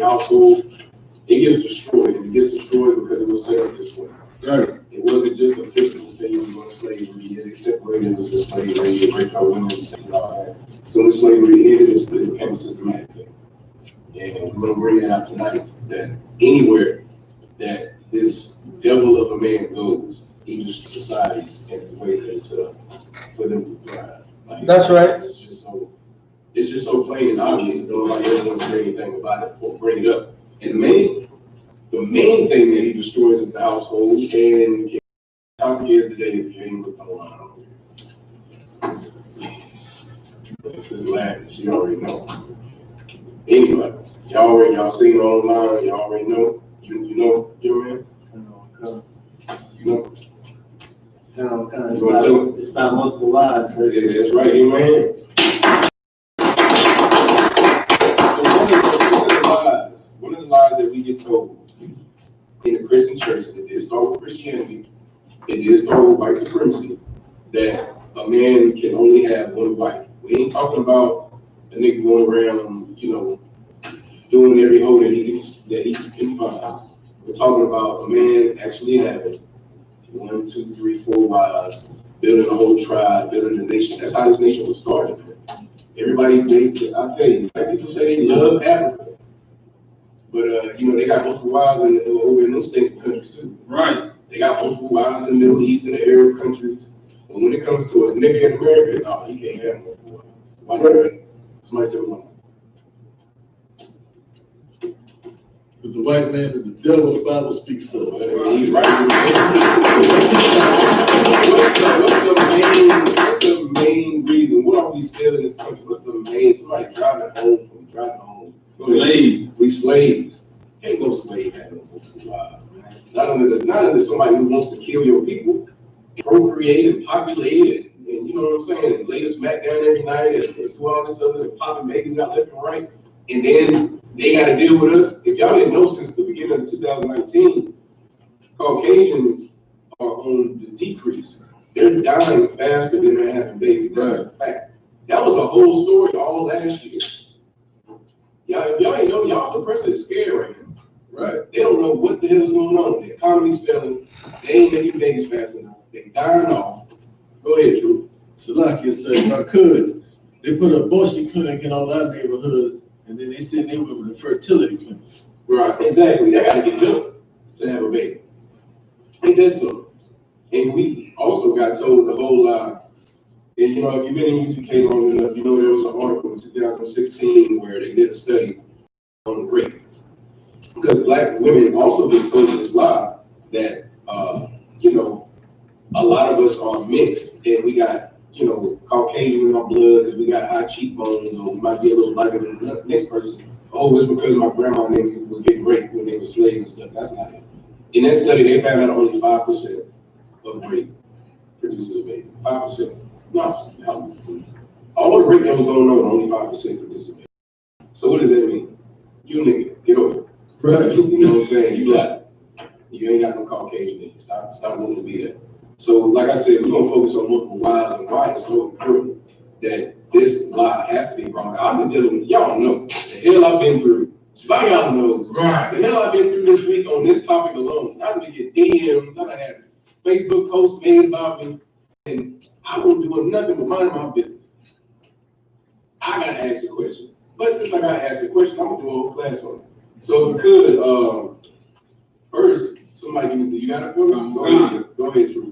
household, it gets destroyed. And it gets destroyed because it was set up this way. Right. It wasn't just a physical thing of slavery. They separated us as slavery, they raped our women, and all that. So when slavery ended, it became a systematic thing. And we're going to bring it out tonight that anywhere that this devil of a man goes, he destroys societies and the ways that it's set up for them to thrive. Like, that's right. It's just so plain and obvious that nobody ever wants to say anything about it or bring it up. And the main thing that he destroys is the household. And talk here today if you ain't looking online. This is Latin, you already know. Anyway, y'all seen it online, y'all already know. You know, Joe, man? You know? It's about multiple lives. Right? Yeah, that's right, man. So one of the lies that we get told in the Christian church, and it did start with Christianity, it did start with white supremacy, that a man can only have one wife. We ain't talking about a nigga going around, doing every hoe that he can find. We're talking about a man actually having 1, 2, 3, 4 wives, building a whole tribe, building a nation. That's how this nation was started. Everybody, I tell you, black people say they love Africa, but they got multiple wives over in those state countries too. Right. They got multiple wives in the Middle East and the Arab countries. But when it comes to a nigga in America, no, he can't have multiple wives. Why not? Somebody tell me why. Because the white man is the devil, the Bible speaks of. He's right. What's the main reason? What are we still in this country? What's the main? Somebody driving home. Slaves. We slaves. Ain't no slave having multiple wives. Not under somebody who wants to kill your people, procreate and populate it, and you know what I'm saying, and lay the smack down every night and do all this other and popping babies out left and right. And then they got to deal with us. If y'all didn't know, since the beginning of 2019, Caucasians are on the decrease. They're dying faster than they're having babies. That's a fact. That was a whole story all last year. If y'all ain't know, y'all's oppressor is scared right now. Right. They don't know what the hell is going on. The economy's failing. They ain't making babies fast enough. They dying off. Go ahead, Drew. Salakia said, if I could, they put an abortion clinic in all our neighborhoods, and then they send their women to fertility clinics. Right, exactly. They got to get help to have a baby. Ain't that so? And we also got told the whole lie. And if you've been in I.S.U.P.K long enough, there was an article in 2016 where they did a study on rape. Because black women also been told this lie that, a lot of us are mixed and we got, Caucasian in our blood because we got high cheekbones, or we might be a little lighter than the next person. Oh, it's because my grandma and them was getting raped when they were slaves and stuff. That's not it. In that study, they found out only 5% of rape produces a baby. 5%. Nonsense. All the rape that was going on, only 5% produces a baby. So what does that mean? You a nigga, get over it. Right. You know what I'm saying? You black. You ain't got no Caucasian nigga. Stop wanting to be there. So, like I said, we're going to focus on multiple wives and why it's so important that this lie has to be brought out. I've been dealing with, y'all know, the hell I've been through. By y'all knows, right. The hell I've been through this week on this topic alone. I done get DMs, I done had Facebook posts made about me, and I wasn't doing nothing but minding my business. I got to ask a question. But since I got to ask a question, I'm going to do a whole class on it. So if you could, first, somebody give me, you got it for me? Go ahead, Drew.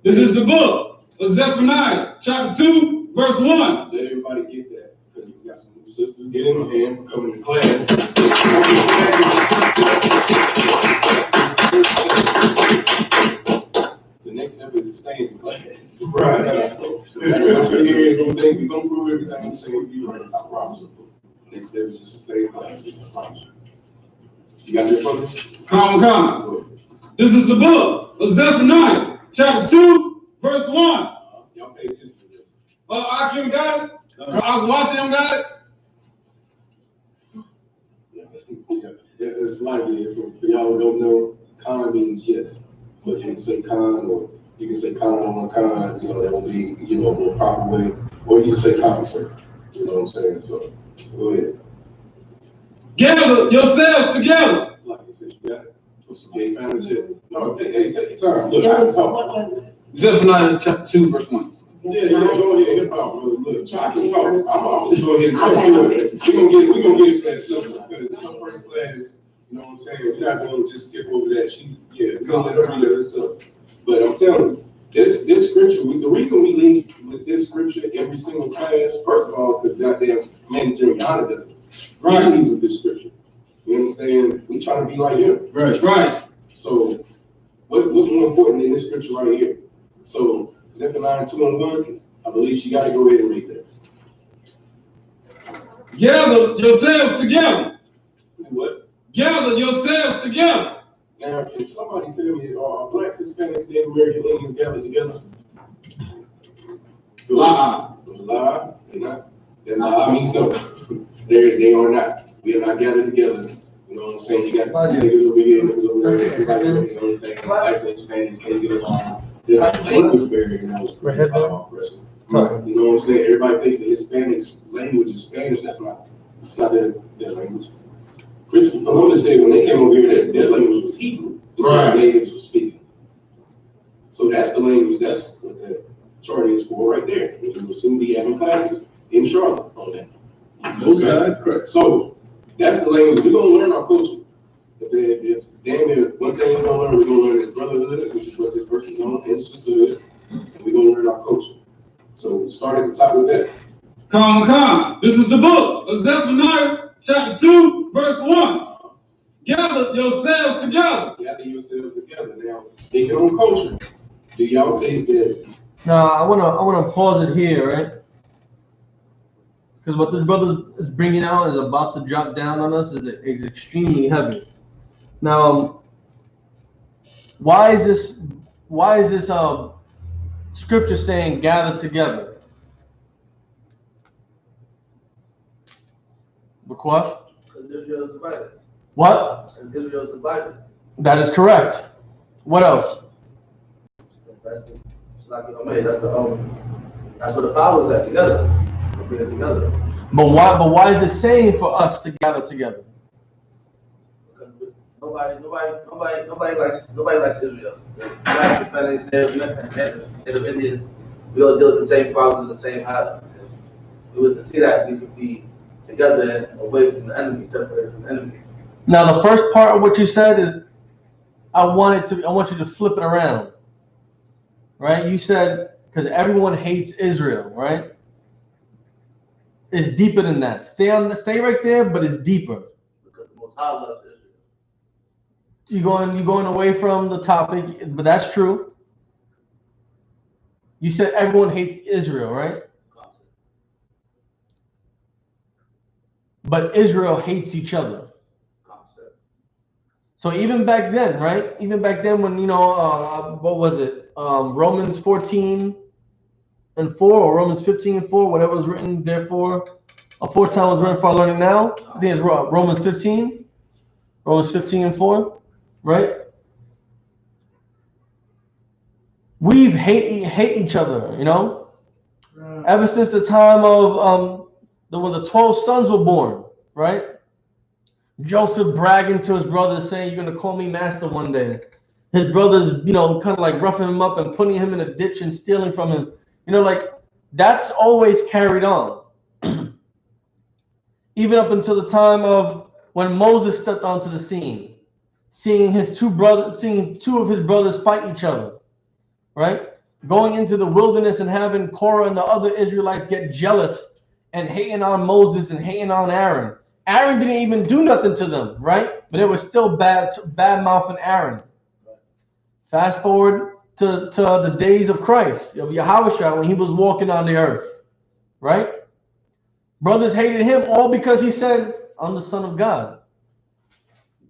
This is the book of Zephaniah, chapter 2, verse 1. Let everybody get that, because we got some new sisters. Get in my hand for coming to class. The next step is staying in class. Right. We're going to prove everything I'm saying. You right, I promise you. Next step is just to stay in class. I promise you. You got your brother? Come. This is the book of Zephaniah, chapter 2, verse 1. Y'all pay attention to this. I.S.U.P.K got it? I was watching them got it? Yeah, it's likely. For y'all who don't know, Khan means yes. So you can say Khan, or you can say Khan on Khan, that will be, a more proper way. Or you can say concert. You know what I'm saying? So go ahead. Gather yourselves together. It's like you said, you got it. What's the gay manager? No, take your time. Look, It I was, can talk. what was it? Zephaniah chapter 2, verse 1. Yeah, go ahead, hip hop, brother. Look, I can talk. I'm just go ahead and talk. We're gonna get it for that simple because it's her first class. You know what I'm saying? We're not gonna just skip over that. We're gonna let her read it herself. But I'm telling you, this scripture, the reason we lead with this scripture every single class, first of all, because goddamn manager YAHANNA does it. Right, leads with this scripture. You understand? We try to be like him. Right. So, what's more important than this scripture right here? So, Zephaniah 2:1, I believe she got to go ahead and read that. Gather yourselves together. What? Gather yourselves together. Now, can somebody tell me, are blacks, Hispanics, Native American Indians gathered together? Lie. Lie. They're not. That lie means no. They are not. We are not gathered together. You know what I'm saying? You got niggas over here, niggas over there. Everybody doing the only thing. Blacks and Hispanics can't get along. There's a language barrier, and that was pretty oppressive. You know what I'm saying? Everybody thinks the Hispanics language is Spanish. It's not their language. Columbus said when they came over here, their language was Hebrew. Right. The natives were speaking. So that's the language. That's what the chart is for right there. We will soon be having classes in Charlotte on that. Both sides, correct. So that's the language. We're gonna learn our culture. If damn near one thing we're gonna learn is brotherhood, which is what this verse is on, and sisterhood, and we're gonna learn our culture. So start at the top of that. Come. This is the book of Zephaniah, chapter 2, verse 1. Gather yourselves together. Gather yourselves together. Now, speaking on culture, do y'all think that? Now, I wanna pause it here, right? Because what this brother is bringing out is about to drop down on us is extremely heavy. Now, why is this scripture saying gather together? Because Israel is divided. what? Israel is divided. That is correct. What else? That's where the power is at together. Bring it together. But why is it saying for us to gather together? Nobody likes Israel. Blacks, Hispanics, Native Indians, we all deal with the same problems and the same habit. It was to see that we could be together and away from the enemy, separated from the enemy. Now, the first part of what you said is, I want you to flip it around, right? You said because everyone hates Israel, right? It's deeper than that. Stay right there, but it's deeper. Because the Most High loves Israel. You're going away from the topic, but that's true. You said everyone hates Israel, right? But Israel hates each other. So even back then, right? Even back then when, what was it? Romans 14:4 or Romans 15:4, whatever was written therefore, aforetime was written for our learning now. I think it's Romans 15:4, right? We hate each other, ever since the time of when the 12 sons were born, right? Joseph bragging to his brothers saying, "You're gonna call me master one day." His brothers, kind of like roughing him up and putting him in a ditch and stealing from him. That's always carried on. Even up until the time of when Moses stepped onto the scene, seeing two of his brothers fight each other, right? Going into the wilderness and having Korah and the other Israelites get jealous and hating on Moses and hating on Aaron. Aaron didn't even do nothing to them, right? But it was still bad mouthing Aaron. Fast forward to the days of Christ, of Yahushua, when he was walking on the earth, right? Brothers hated him all because he said, "I'm the Son of God."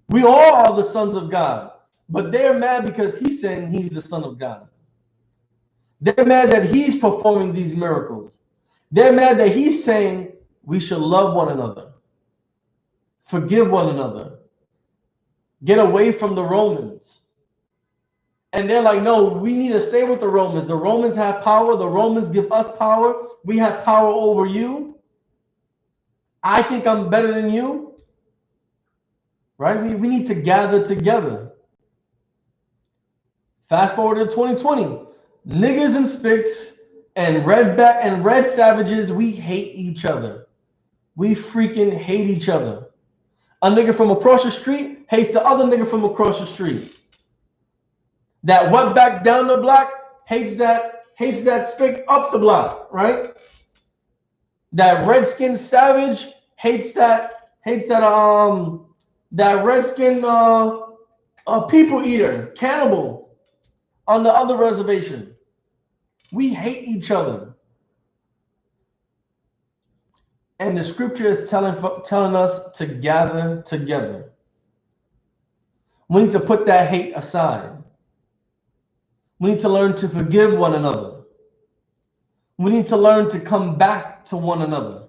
We all are the sons of God, but they're mad because he's saying he's the Son of God. They're mad that he's performing these miracles. They're mad that he's saying we should love one another, forgive one another, get away from the Romans. And they're like, no, we need to stay with the Romans. The Romans have power. The Romans give us power. We have power over you. I think I'm better than you. right? We need to gather together. Fast forward to 2020. Niggas and spics and red savages, we hate each other. We freaking hate each other. A nigga from across the street hates the other nigga from across the street. That wetback down the block hates that spick up the block, right? That redskin savage hates that redskin people eater, cannibal on the other reservation. We hate each other. And the scripture is telling us to gather together. We need to put that hate aside. We need to learn to forgive one another. We need to learn to come back to one another.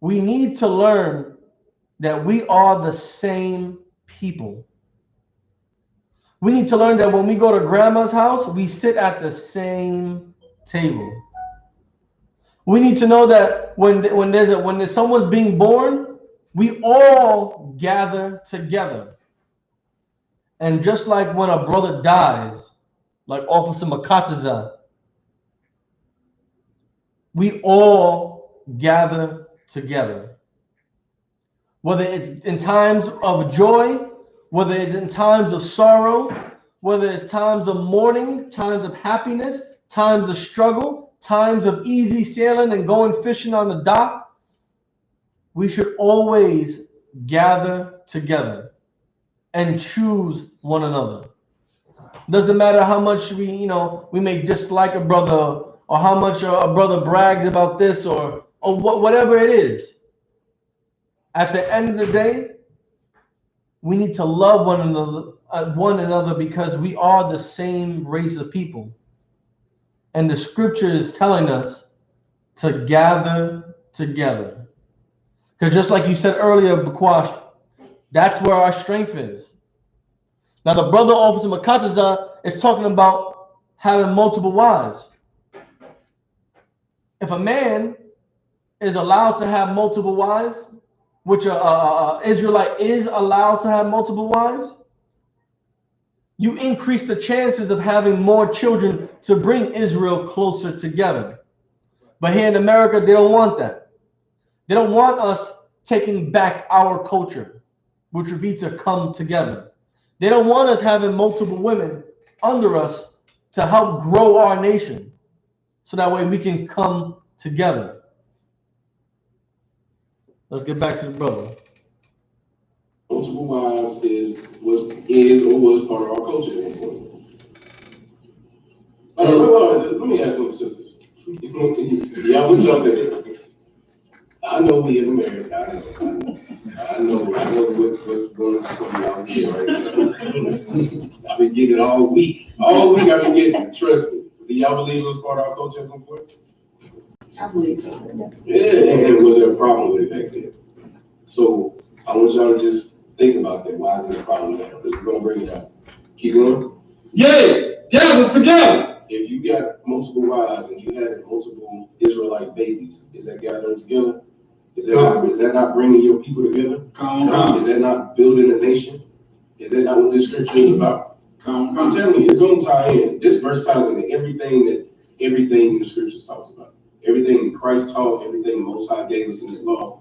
We need to learn that we are the same people. We need to learn that when we go to grandma's house, we sit at the same table. We need to know that when someone's being born, we all gather together. And just like when a brother dies, like Officer Machaataza, we all gather together. Whether it's in times of joy, whether it's in times of sorrow, whether it's times of mourning, times of happiness, times of struggle, times of easy sailing and going fishing on the dock, we should always gather together and choose one another. Doesn't matter how much we may dislike a brother, or how much a brother brags about this, or whatever it is. At the end of the day, we need to love one another because we are the same race of people. And the scripture is telling us to gather together. Because just like you said earlier, Bakwash, that's where our strength is. Now, the brother Officer Machaataza is talking about having multiple wives. If a man is allowed to have multiple wives, which an Israelite is allowed to have multiple wives, you increase the chances of having more children to bring Israel closer together. But here in America, they don't want that. They don't want us taking back our culture, which would be to come together. They don't want us having multiple women under us to help grow our nation, so that way we can come together. Let's get back to the brother. Multiple wives was part of our culture at one point. Let me ask one of the sisters. Y'all would jump in. I know we in America. I know what's going on with some of y'all here right now. I've been getting it all week. All week I've been getting it. Trust me. Do y'all believe it was part of our culture at one point? I believe so. Yeah, and was there a problem with it back then? So I want y'all to just think about that. Why is there a problem now? Because we're gonna bring it up. Keep going. Yeah, gather together. If you got multiple wives and you had multiple Israelite babies, is that gathering together? Is that not bringing your people together? Is that not building a nation? Is that not what this scripture is about? I'm telling you, it's going to tie in. This verse ties into everything in the scriptures talks about. Everything that Christ taught, everything the Most High gave us in the law.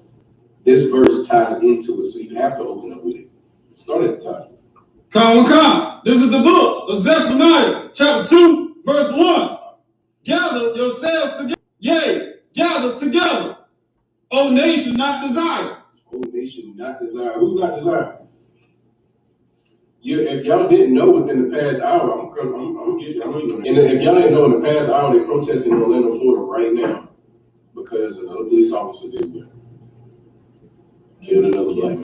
This verse ties into it, so you have to open up with it. Start at the top. Come. This is the book of Zephaniah, chapter 2, verse 1. Gather yourselves together. Yea, gather together. O nation not desired. O nation not desired. Who's not desired? If y'all didn't know within the past hour, I'm gonna get you. And if y'all didn't know in the past hour, they're protesting in Orlando, Florida right now because another police officer did what? Killed another black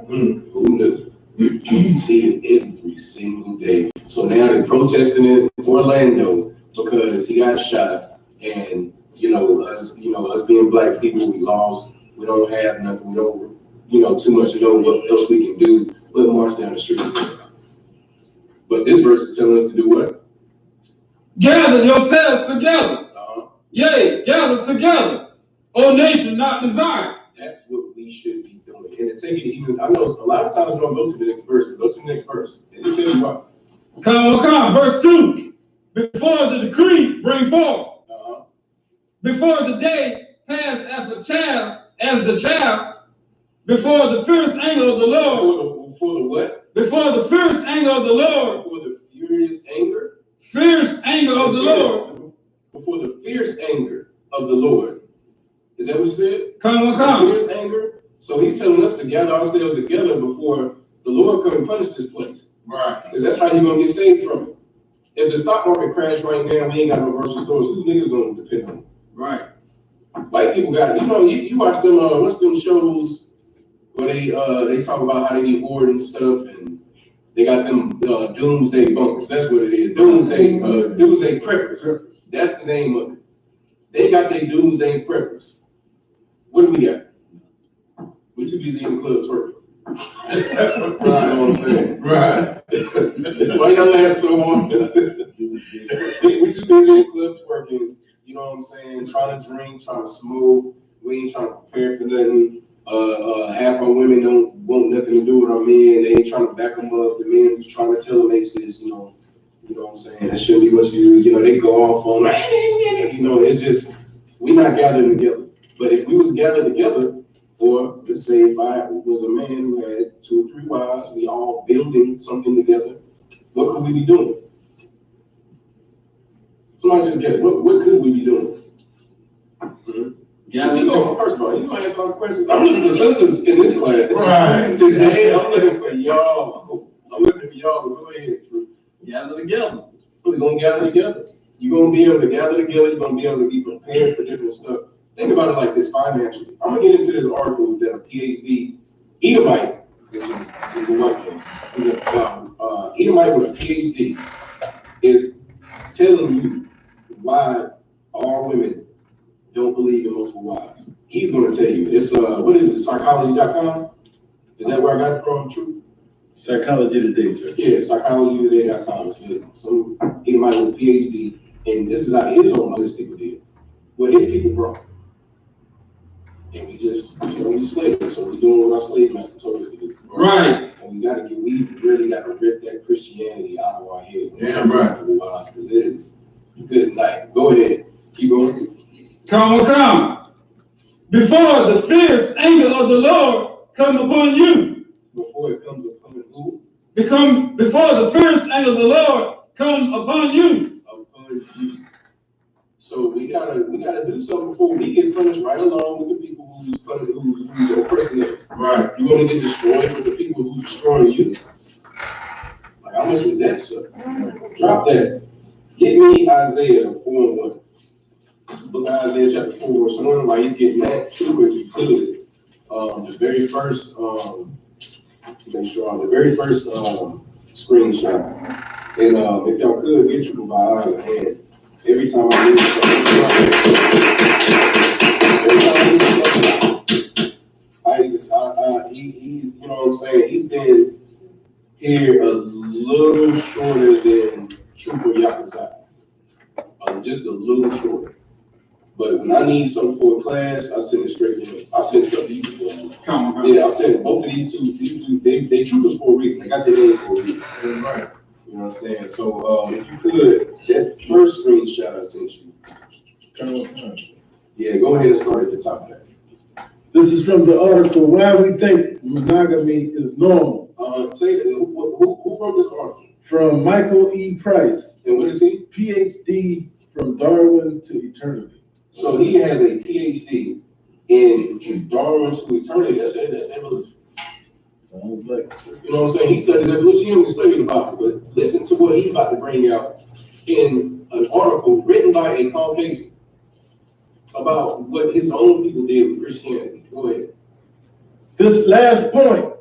man. Who knew? You see it every single day. So now they're protesting in Orlando because he got shot, and us being black people, we lost. We don't have nothing. We don't, too much know what else we can do. We'll march down the street. But this verse is telling us to do what? Gather yourselves together. Yea, gather together. O nation not desired. That's what we should be doing. And to take it even, I know a lot of times we don't go to the next verse, but go to the next verse. And they tell you why. Come. Verse 2. Before the decree bring forth, before the day pass as the chaff, before the fierce anger of the Lord. Before the what? Before the fierce anger of the Lord. Before the furious anger? Fierce anger of the Lord. Before the fierce anger of the Lord. Is that what you said? Come. Fierce anger? So he's telling us to gather ourselves together before the Lord come and punish this place. Right. Because that's how you're going to get saved from it. If the stock market crash right now, we ain't got no grocery stores, who's niggas going to depend on? Right. White people got it. You know, you watch them, what's them shows where they talk about how they be hoarding stuff and they got them doomsday bunkers. That's what it is. Doomsday preppers. That's the name of it. They got their doomsday preppers. What do we got? We too busy in the club twerking. You know what I'm saying? Right. Why y'all laugh so hard? We too busy in the club twerking. You know what I'm saying? Trying to drink, trying to smoke. We ain't trying to prepare for nothing. Half our women don't want nothing to do with our men. They ain't trying to back them up. The men who's trying to tell them they sis, you know what I'm saying? That shouldn't be much for you. You know, they go off on, you know, it's just, we not gathering together. But if we was gathered together, or let's say if I was a man who had 2 or 3 wives, we all building something together, what could we be doing? Somebody just get it. What could we be doing? Mm-hmm. Yeah, first of all, you gonna ask all the questions. I'm looking for sisters in this class. Right. Today, I'm looking for y'all. I'm looking for y'all to go ahead. Gather together. We're gonna gather together. You're gonna be able to gather together. You're gonna be able to be prepared for different stuff. Think about it like this financially. I'm gonna get into this article that a PhD Edomite, which is a white man, Edomite with a PhD, is telling you why all women don't believe in multiple wives. He's going to tell you. It's what is it? Psychology.com? Is that where I got it from? True. Psychology Today, sir. Yeah, psychologytoday.com. It's some Edomite with a PhD, and this is how his own his people did. What his people brought. And we just, we slaves, so we doing what our slave master told us to do. Right. And we really got to rip that Christianity out of our head. Yeah, right. Because it is good night. Go ahead. Keep going. Come. Before the fierce anger of the Lord come upon you. Before it comes upon who? Before the fierce anger of the Lord come upon you. Upon you. So we gotta do something before we get punished right along with the people who's oppressing us. Right. You want to get destroyed with the people who's destroying you? Like, how much would that suck? Drop that. Give me Isaiah 4:1. Book of Isaiah chapter 4, verse 1. While he's getting that, true if you could. The very first, the very first screenshot. And if y'all could get True by eyes and hand. Every time I read something, he, you know what I'm saying? He's been here a little shorter than Trooper Yakuza. Just a little shorter. But when I need something for a class, I send it straight to him. I send stuff to you before. Yeah, I send both of these two, they troopers for a reason. They got their name for a reason. Right. You know what I'm saying? So if you could, that first screenshot I sent you. Yeah, go ahead and start at the top of that. This is from the article, Why We Think Monogamy is Normal. Say that, who wrote this article? From Michael E. Price. And what is he? PhD from Darwin to Eternity. So he has a PhD in Darwin to Eternity. That's evolution. Sounds like, you know what I'm saying? He studies evolution, he only studied the Bible, but listen to what he's about to bring out in an article written by a Caucasian about what his own people did with Christianity. Go ahead. This last point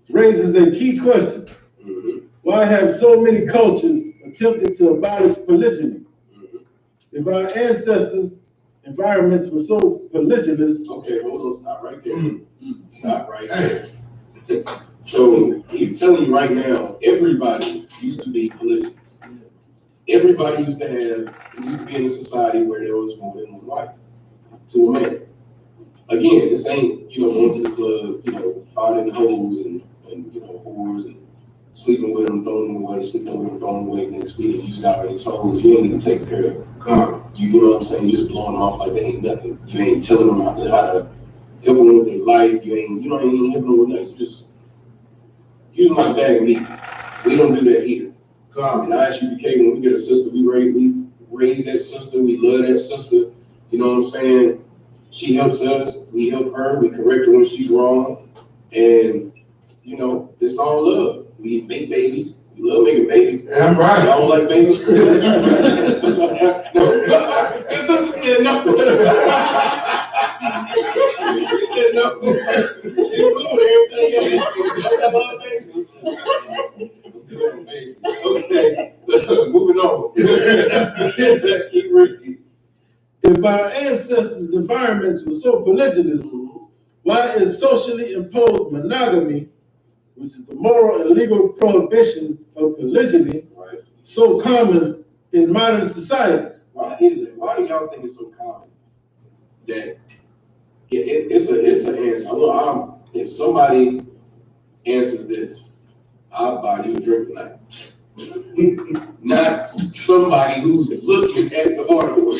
raises a key question. Mm-hmm. Why have so many cultures attempted to abolish polygyny? Mm-hmm. If our ancestors' environments were so polygynous. Okay, hold on, stop right there. Mm-hmm. Stop right there. So he's telling you right now, everybody used to be polygynous. Everybody used to be in a society where there was more than one wife to a man. again, this ain't, going to the club, finding hoes and whores and sleeping with them, throwing them away, sleeping with them, throwing them away next week, and you just got these hoes you ain't even taking care of. You know what I'm saying? You just blowing them off like they ain't nothing. You ain't telling them how to help them with their life. You ain't helping them with nothing. You just use them like a bag of meat. We don't do that here. And I.S.U.P.K, when we get a sister, we raise that sister, we love that sister. You know what I'm saying? She helps us, we help her, we correct her when she's wrong. And, it's all love. We make babies. We love making babies. Damn right. Y'all don't like babies? No. His sister said no. She said no. She don't go with everything else. I love babies. Okay, moving on. Keep reading. If our ancestors' environments were so polygynous, why is socially imposed monogamy, which is the moral and legal prohibition of polygyny, so common in modern societies? Why is it? Why do y'all think it's so common? That it's an answer. If somebody answers this, I'll buy you a drink tonight. Not somebody who's looking at the article.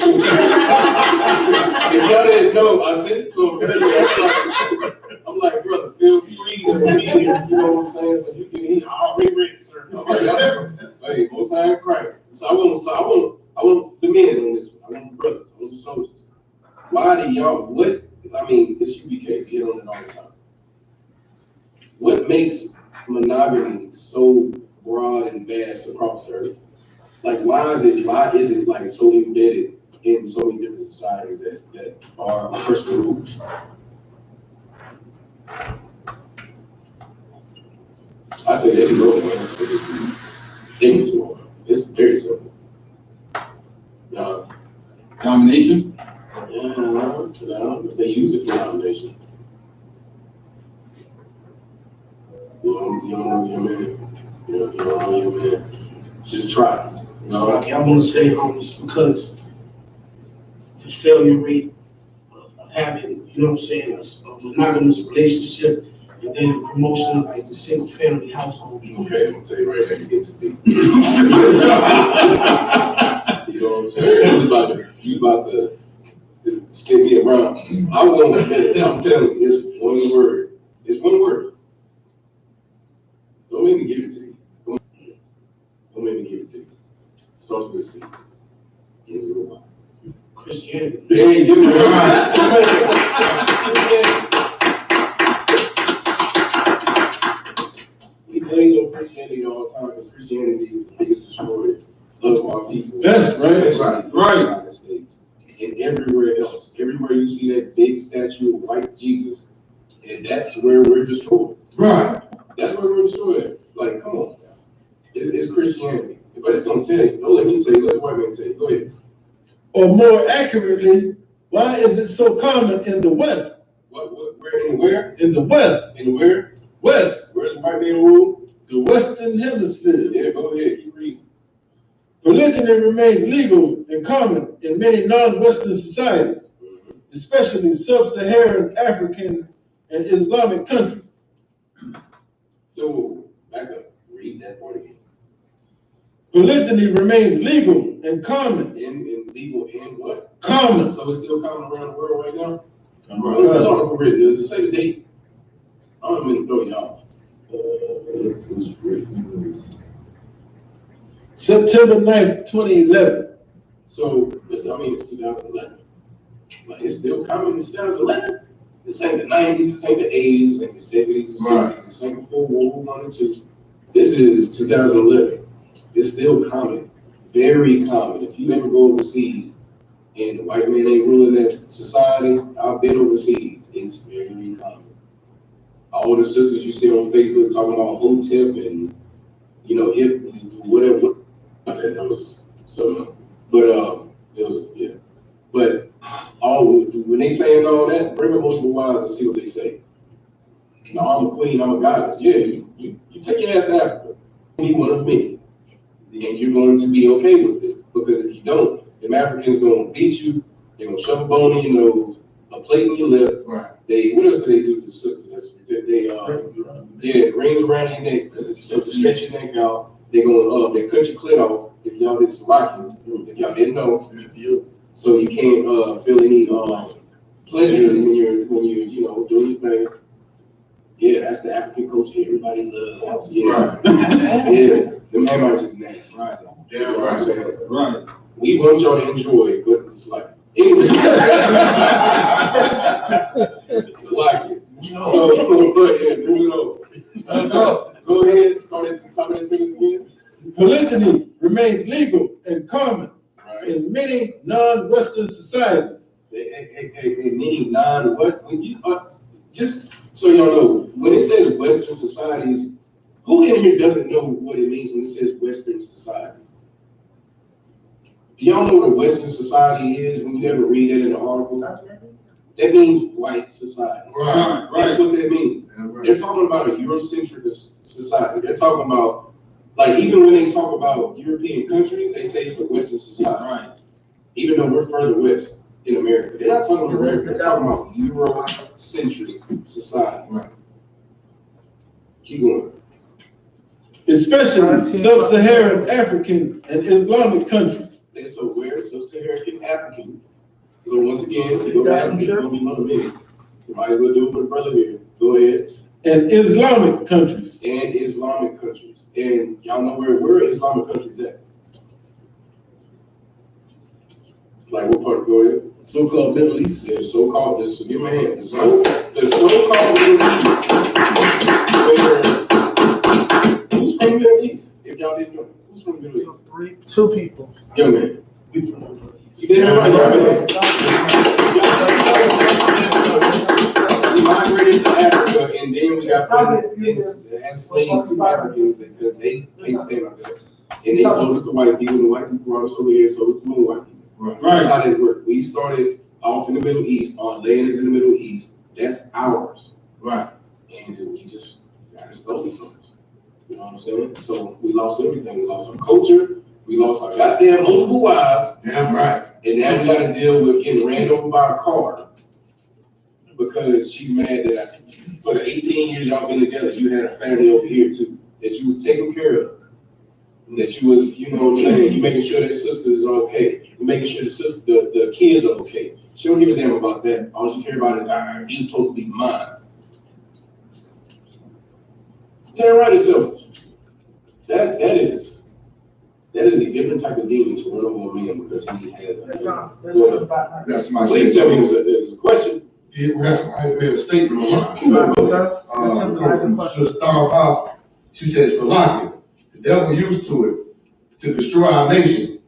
If y'all didn't know, I sent it to him. I'm like, brother, feel free to read it. You know what I'm saying? So you can read it, sir. I'm like, hey, most high in Christ. So I want the men on this one. I want the brothers. I want the soldiers. Why do y'all? It's U.P.K. We hit on it all the time. What makes monogamy so broad and vast across the earth? Like, why is it like so embedded in so many different societies that are personal rules? I tell you, every broken answer for this ignorance more. It's very simple. Domination? Yeah, they use it for domination. You don't know your man. You don't know your man. Just try. So, I want to stay homeless because the failure rate of having, a monogamous relationship and then the promotion of like the single family household. Okay, I'm gonna tell you right now, you get to be. You know what I'm saying? You about to spin me around. I won't admit it. I'm telling you, it's one word. It's one word. Don't make me give it to you. Don't make me give it to you. Starts with a C. Ends with a Y. Christianity. Hey, give me a We blaze on Christianity all the time, because Christianity is the biggest destroyer of our people. That's right. Especially in the United States. And everywhere else. Everywhere you see that big statue of white Jesus, and that's where we're destroyed. Right. That's where we're destroyed. Like, come on. It's Christianity. But it's gonna tell you. Don't let me tell you, let the white man tell you. Go ahead. Or more accurately, why is it so common in the West? Where? In the West. In where? West. Where's the white man rule? The Western Hemisphere. Yeah, go ahead, keep reading. Polygyny remains legal and common in many non-Western societies, especially sub-Saharan African and Islamic countries. So, back up, read that part again. Polygyny remains legal and common. In legal and what? Common. So it's still common around the world right now? Right. What's this article written? Does it say the date? I don't mean to throw you off. September 9th, 2011. So, it's 2011. Like, it's still common in 2011? This ain't the 90s, this ain't the 80s, this ain't the 70s, the 60s, this ain't before World War I and II. This is 2011. It's still common, very common. If you ever go overseas and the white man ain't ruling that society, I've been overseas. It's very common. All the sisters you see on Facebook talking about HOTEP and, hip, whatever. That was something. But it was, yeah. But when they saying all that, bring up multiple wives and see what they say. No, I'm a queen, I'm a goddess. Yeah, you take your ass to Africa. Be one of me. And you're going to be okay with it. Because if you don't, them Africans gonna beat you, they're gonna shove a bone in your nose, a a plate in your lip. Right. They, what else do they do to the sisters? Rings around your neck, so to stretch your neck out. They gonna they cut your clit off if y'all did salaki, if y'all didn't know. So you can't feel any pleasure when you're doing your thing. Yeah, that's the African culture everybody loves. Yeah. Yeah. Them Hamites is nasty. Right. Yeah, Right. Right. We want y'all to enjoy it, but it's like anyway. It's like it. So but yeah, moving on. Go ahead, start talking these things again. Polygyny remains legal and common Right. in many non-Western societies. It means what? When you just so y'all know, when it says Western societies, who in here doesn't know what it means when it says Western society? Do y'all know what a Western society is when you ever read it in the article? That means white society. Right. That's what that means. Right. They're talking about a Eurocentric society. They're talking about, like, even when they talk about European countries, they say it's a Western society. Right. Even though we're further west in America. They're not talking about America, they're talking about Eurocentric society. Right. Keep going. Especially sub-Saharan African and Islamic countries. And so where sub-Saharan African. So once again, we go back and it's gonna be another minute. You might as well do it for the brother here. Go ahead. And Islamic countries. And Islamic countries. And y'all know where Islamic countries at? Like what part? Go ahead. So-called Middle East. The so-called, this, give me a hand. The so-called Middle East. Who's from the Middle East? If y'all didn't know, who's from the Middle East? Two people. Young man. You did it right, young man. We migrated to Africa, and then we got put as slaves to Africans because they can't stand our guts. And they sold us to white people, and the white people brought us over here, sold us to more white people. Right. That's how that worked. We started off in the Middle East, our land is in the Middle East. That's ours. Right. And we just got it stolen from us. You know what I'm saying? So we lost everything. We lost our culture. We lost our goddamn multiple wives. Damn right. And now we got to deal with getting ran over by a car because she's mad that for the 18 years y'all been together, you had a family over here too, that you was taking care of. That you was, you know what I'm saying, you making sure that sister is okay. You making sure the kids are okay. She don't give a damn about that. All she care about is, he's supposed to be mine. Yeah, right, so that is a different type of demon to run over a man because he had That's my please tell me there's a question. I made a statement on Sister Starbow. She said, Salakia, the devil used to it to destroy our nation.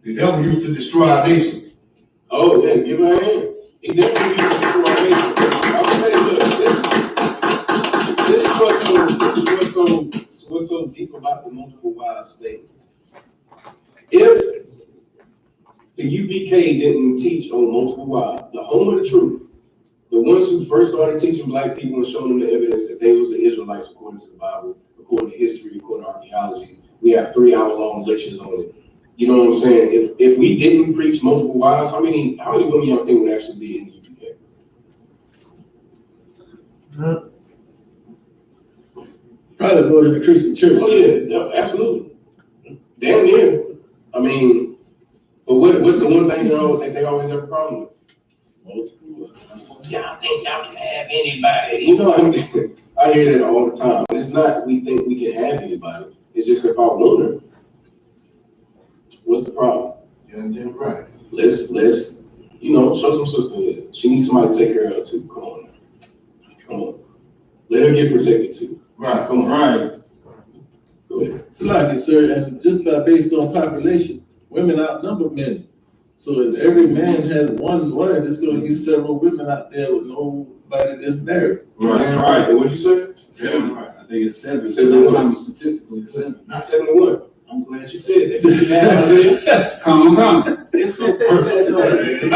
The devil used to destroy our nation. Oh, yeah, give her a hand. He definitely used to destroy our nation. I would say, look, this is what's so deep about the multiple wives thing. If the UPK didn't teach on multiple wives, the home of the truth, the ones who first started teaching black people and showing them the evidence that they was the Israelites according to the Bible, according to history, according to archaeology, we have 3-hour-long lectures on it. You know what I'm saying? If we didn't preach multiple wives, how many women y'all think would actually be in the UPK? Probably more than the Christian church. Oh yeah, absolutely. Damn near. I mean, but what's the one thing they always have a problem with? Y'all think y'all can have anybody? You know, I mean, I hear that all the time. It's not we think we can have anybody. It's just if I want her. What's the problem? Yeah, right. Let's show some sisterhood. She needs somebody to take care of her too. Come on. Let her get protected too. Right. Come on. Right. Go ahead. So like it, sir, and just based on population, women outnumber men. So if every man has one wife, there's going to be several women out there with nobody that's married. Right. And what'd you say? 7. I think it's 7. 71. Statistically, it's 7. Not 71. I'm glad you said that. You know what I'm saying? Come. It's so perfect. It's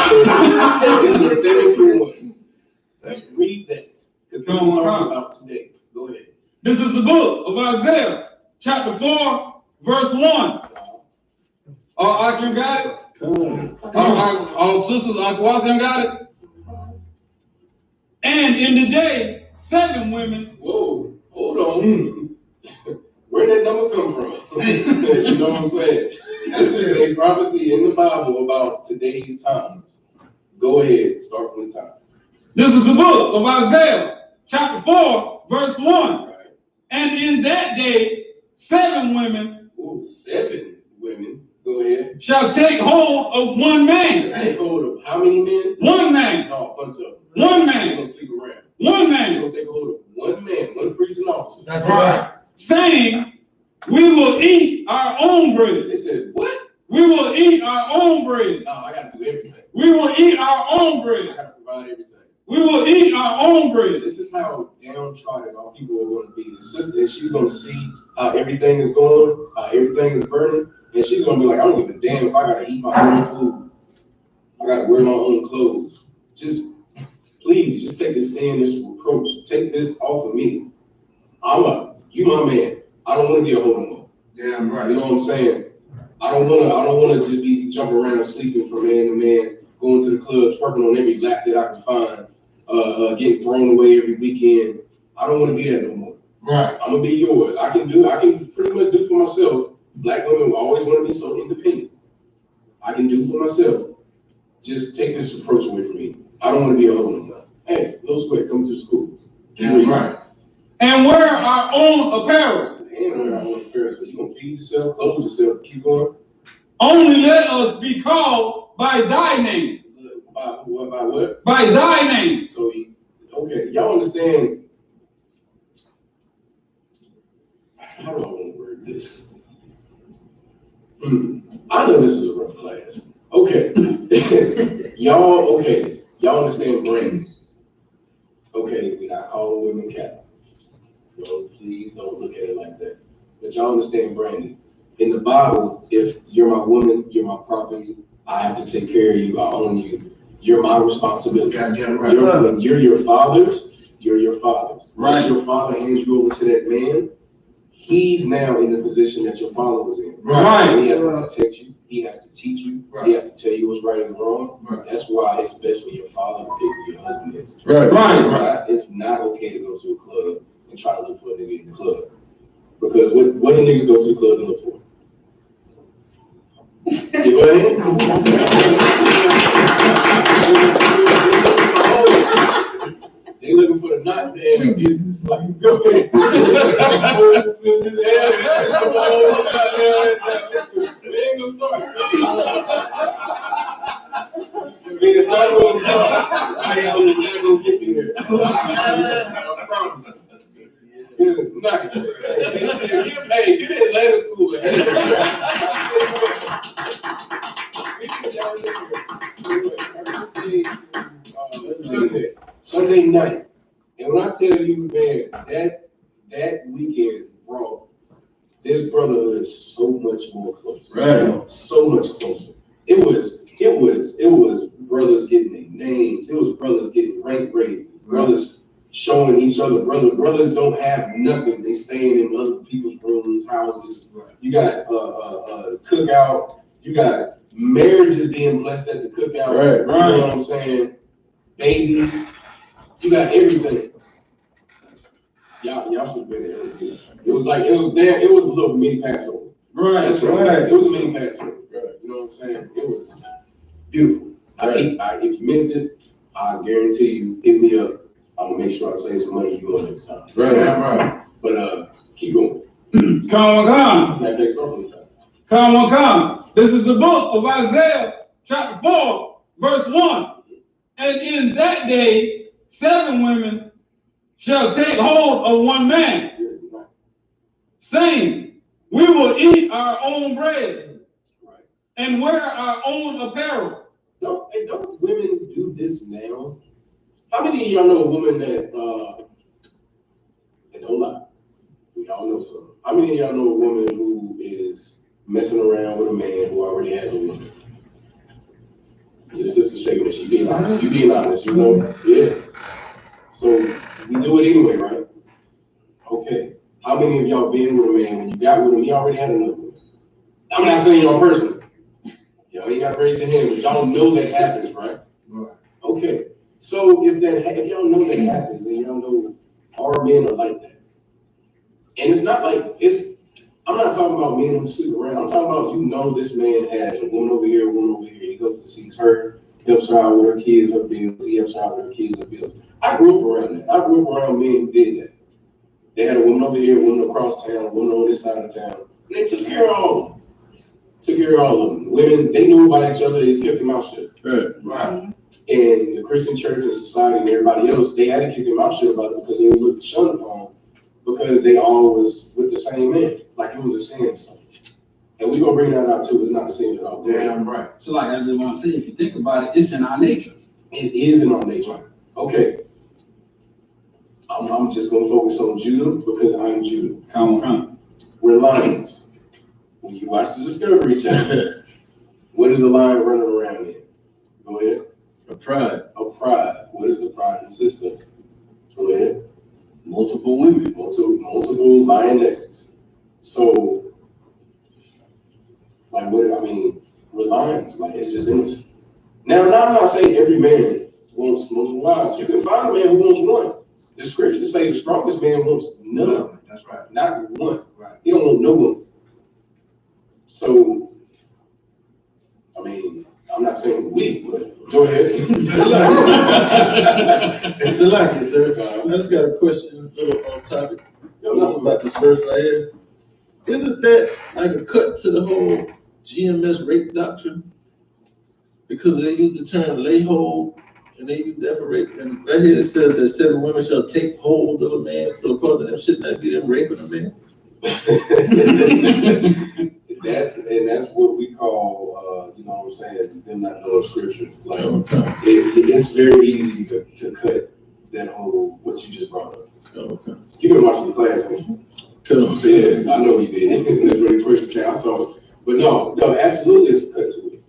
a 7 to 1. Read that. Because this is talking about today. Go ahead. This is the book of Isaiah, chapter 4, verse 1. I can got it. All sisters, Aquasim got it. And in the day, 7 women. Whoa, hold on. Where'd that number come from? You know what I'm saying? This is a prophecy in the Bible about today's times. Go ahead, start from the top. This is the book of Isaiah, chapter 4, verse 1. Right. And in that day, 7 women. Ooh, 7 women. Go ahead. Shall take hold of one man. Take hold of how many men? One man. No, a bunch of them. One They're man. gonna sleep around. One They're man. gonna take hold of one man, one priest and officer. That's right. Saying, we will eat our own bread. They said, what? We will eat our own bread. No, I gotta do everything. We will eat our own I bread. gotta provide everything. We will eat our own bread. This is how downtrodden our people are going to be. The sister, and she's going to see how everything is going, how everything is burning, and she's going to be like, I don't give a damn if I got to eat my own food. I got to wear my own clothes. Just, please, just take this sin, this reproach. Take this off of me. You my man. I don't want to be a hoe no more. Damn right. You know what I'm saying? I don't want to just be jumping around sleeping from man to man, going to the club, twerking on every lap that I can find. Getting thrown away every weekend. I don't want to be that no more. Right. I'm gonna be yours. I can pretty much do for myself. Black women will always want to be so independent. I can do for myself. Just take this approach away from me. I don't want to be a hoe no more. Hey, Lil Sweat, come to the school. Damn right. And wear our own apparel. And wear our own apparel. So you gonna feed yourself, clothe yourself, keep going. Only let us be called by thy name. By what? By thy name. So, okay, y'all understand? How do I want to word this? I know this is a rough class. Okay. Y'all understand branding. Okay, we're not calling women cattle. No, please don't look at it like that. But y'all understand branding. In the Bible, if you're my woman, you're my property, I have to take care of you, I own you. You're my responsibility. Goddamn right. When you're your father's, you're your father's. Right. Once your father hands you over to that man, he's now in the position that your father was in. Right. And he has to protect you. He has to teach you. Right. He has to tell you what's right and wrong. Right. That's why it's best for your father to pick who your husband is. Right. Right. It's not okay to go to a club and try to look for a nigga in the club. Because what do niggas go to the club to look for? Give her a hand. They looking for the knot there. It's like, go ahead. They ain't gonna start. They're not gonna start. I am not gonna get me there. I promise you. Good night. Hey, get to Atlanta school. Sunday night. And when I tell you, man, that weekend, bro, this brotherhood is so much more closer. Right. So much closer. It was brothers getting their names. It was brothers getting rank raises. Brothers showing each other. Brothers don't have nothing. They staying in other people's rooms, houses. You got cookout. You got marriages being blessed at the cookout. Right. You know what I'm saying? Babies. You got everything. Y'all should have been there. It was a little mini Passover. Right. That's right. It was a mini Passover. Right. You know what I'm saying? It was beautiful. If you missed it, I guarantee you, hit me up. I'm gonna make sure I save some money for you next time. Right. But keep going. Come. Next start from the top. Come. This is the book of Isaiah, chapter 4, verse 1. And in that day, 7 women shall take hold of one man, saying, we will eat our own bread and wear our own apparel. Don't women do this now? How many of y'all know a woman that, and don't lie, we all know some. How many of y'all know a woman who is messing around with a man who already has a woman? Your sister's shaking it. She being honest. You being honest, you know? Yeah. So we do it anyway, right? Okay. How many of y'all been with a man when you got with him, he already had another one? I'm not saying y'all personally. Y'all ain't got to raise your hand, but y'all know that happens, right? Right. Okay. So if y'all know that happens, and y'all know our men are like that, and it's not like I'm not talking about men who sleep around. I'm talking about this man has a woman over here, a woman over here. He goes to see her, helps her out with her kids, her bills. He helps her out with her kids, her bills. I grew up around that. I grew up around men who did that. They had a woman over here, a woman across town, a woman on this side of town. And they took care of all of them. Took care of all of them. Women, they knew about each other. They just kept them out shut. Right. And the Christian church and society and everybody else, they had to keep them out shut about it because they were looked shut upon because they all was with the same man. Like it was a sin or something. And we're going to bring that out too. It's not a sin at all. Damn right. So like I just want to say, if you think about it, it's in our nature. It is in our nature. Okay. I'm just going to focus on Judah because I'm Judah. Come on. We're lions. When you watch the Discovery Channel, what is a lion running around in? Go ahead. A pride. A pride. What is the pride consist of? Go ahead. Multiple women. Multiple lionesses. So, like, we're lions. Like, it's just in us. Now, I'm not saying every man wants multiple wives. You can find a man who wants one. The scriptures say the strongest man wants none. That's right. Not one. Right. He don't want no one. So, I'm not saying weak, but go ahead. It's a lucky, sir. I just got a question, a little off topic. This about this verse right here. Isn't that like a cut to the whole GMS rape doctrine? Because they use the term lay hold, and they use that for rape. And right here it says that 7 women shall take hold of a man. So according to them, shouldn't that be them raping a man? That's what we call, them not knowing scriptures. Like, it's very easy to cut that whole, what you just brought up. Okay. You've been watching the class, haven't you? Yes, I know you did. That's really question I saw it. But no, absolutely it's a cut to it.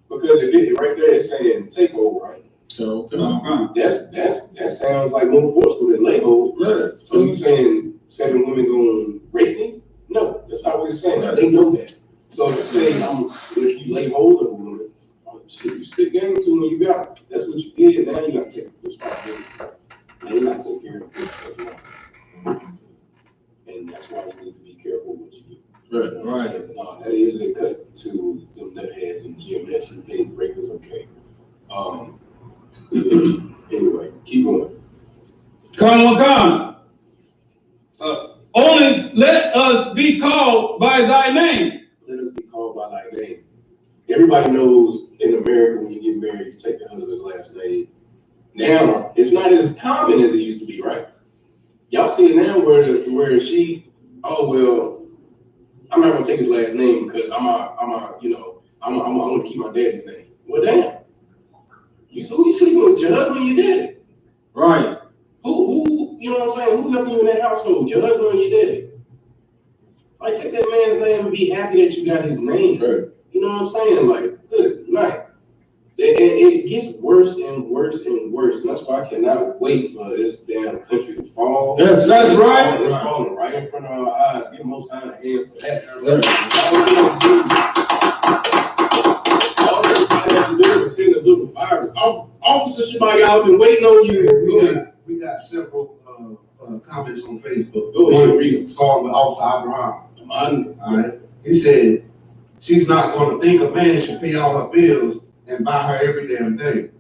Because if it right there it's saying take over, right? Okay. That sounds like more forceful than lay hold. Right. So you saying 7 women gonna rape me? No, that's not what it's saying. Right. They know that. So if you say if you lay hold of a woman, you spit game to when you got it. That's what you did. Now you gotta take responsibility. Now you gotta take care of it. And that's why you need to be careful what you do. Right. No, that is a cut to them nutheads and GMS who think rape is okay. Anyway, keep going. Come on. Only let us be called by thy name. Let us be called by thy name. Everybody knows in America when you get married, you take the husband's last name. Now, it's not as common as it used to be, right? Y'all see it now where she, I'm not gonna take his last name because I'm gonna keep my daddy's name. Well, damn. Who you sleeping with? Your husband, your daddy. Right. Who, you know what I'm saying? Who helping you in that household? Your husband or your daddy? Like, take that man's name and be happy that you got his name. Right. You know what I'm saying? Like, good night. And it gets worse and worse and worse. And that's why I cannot wait for this damn country to fall. Yes, that's right. It's falling right in front of our eyes. Give most time a hand for that. Right. All everybody has to do is send a little virus. Officer Shabbat, y'all been waiting on you. We got several comments on Facebook. Go ahead, read them. Starting with Officer Abraham. All right. He said, she's not going to think a man should pay all her bills and buy her every damn thing.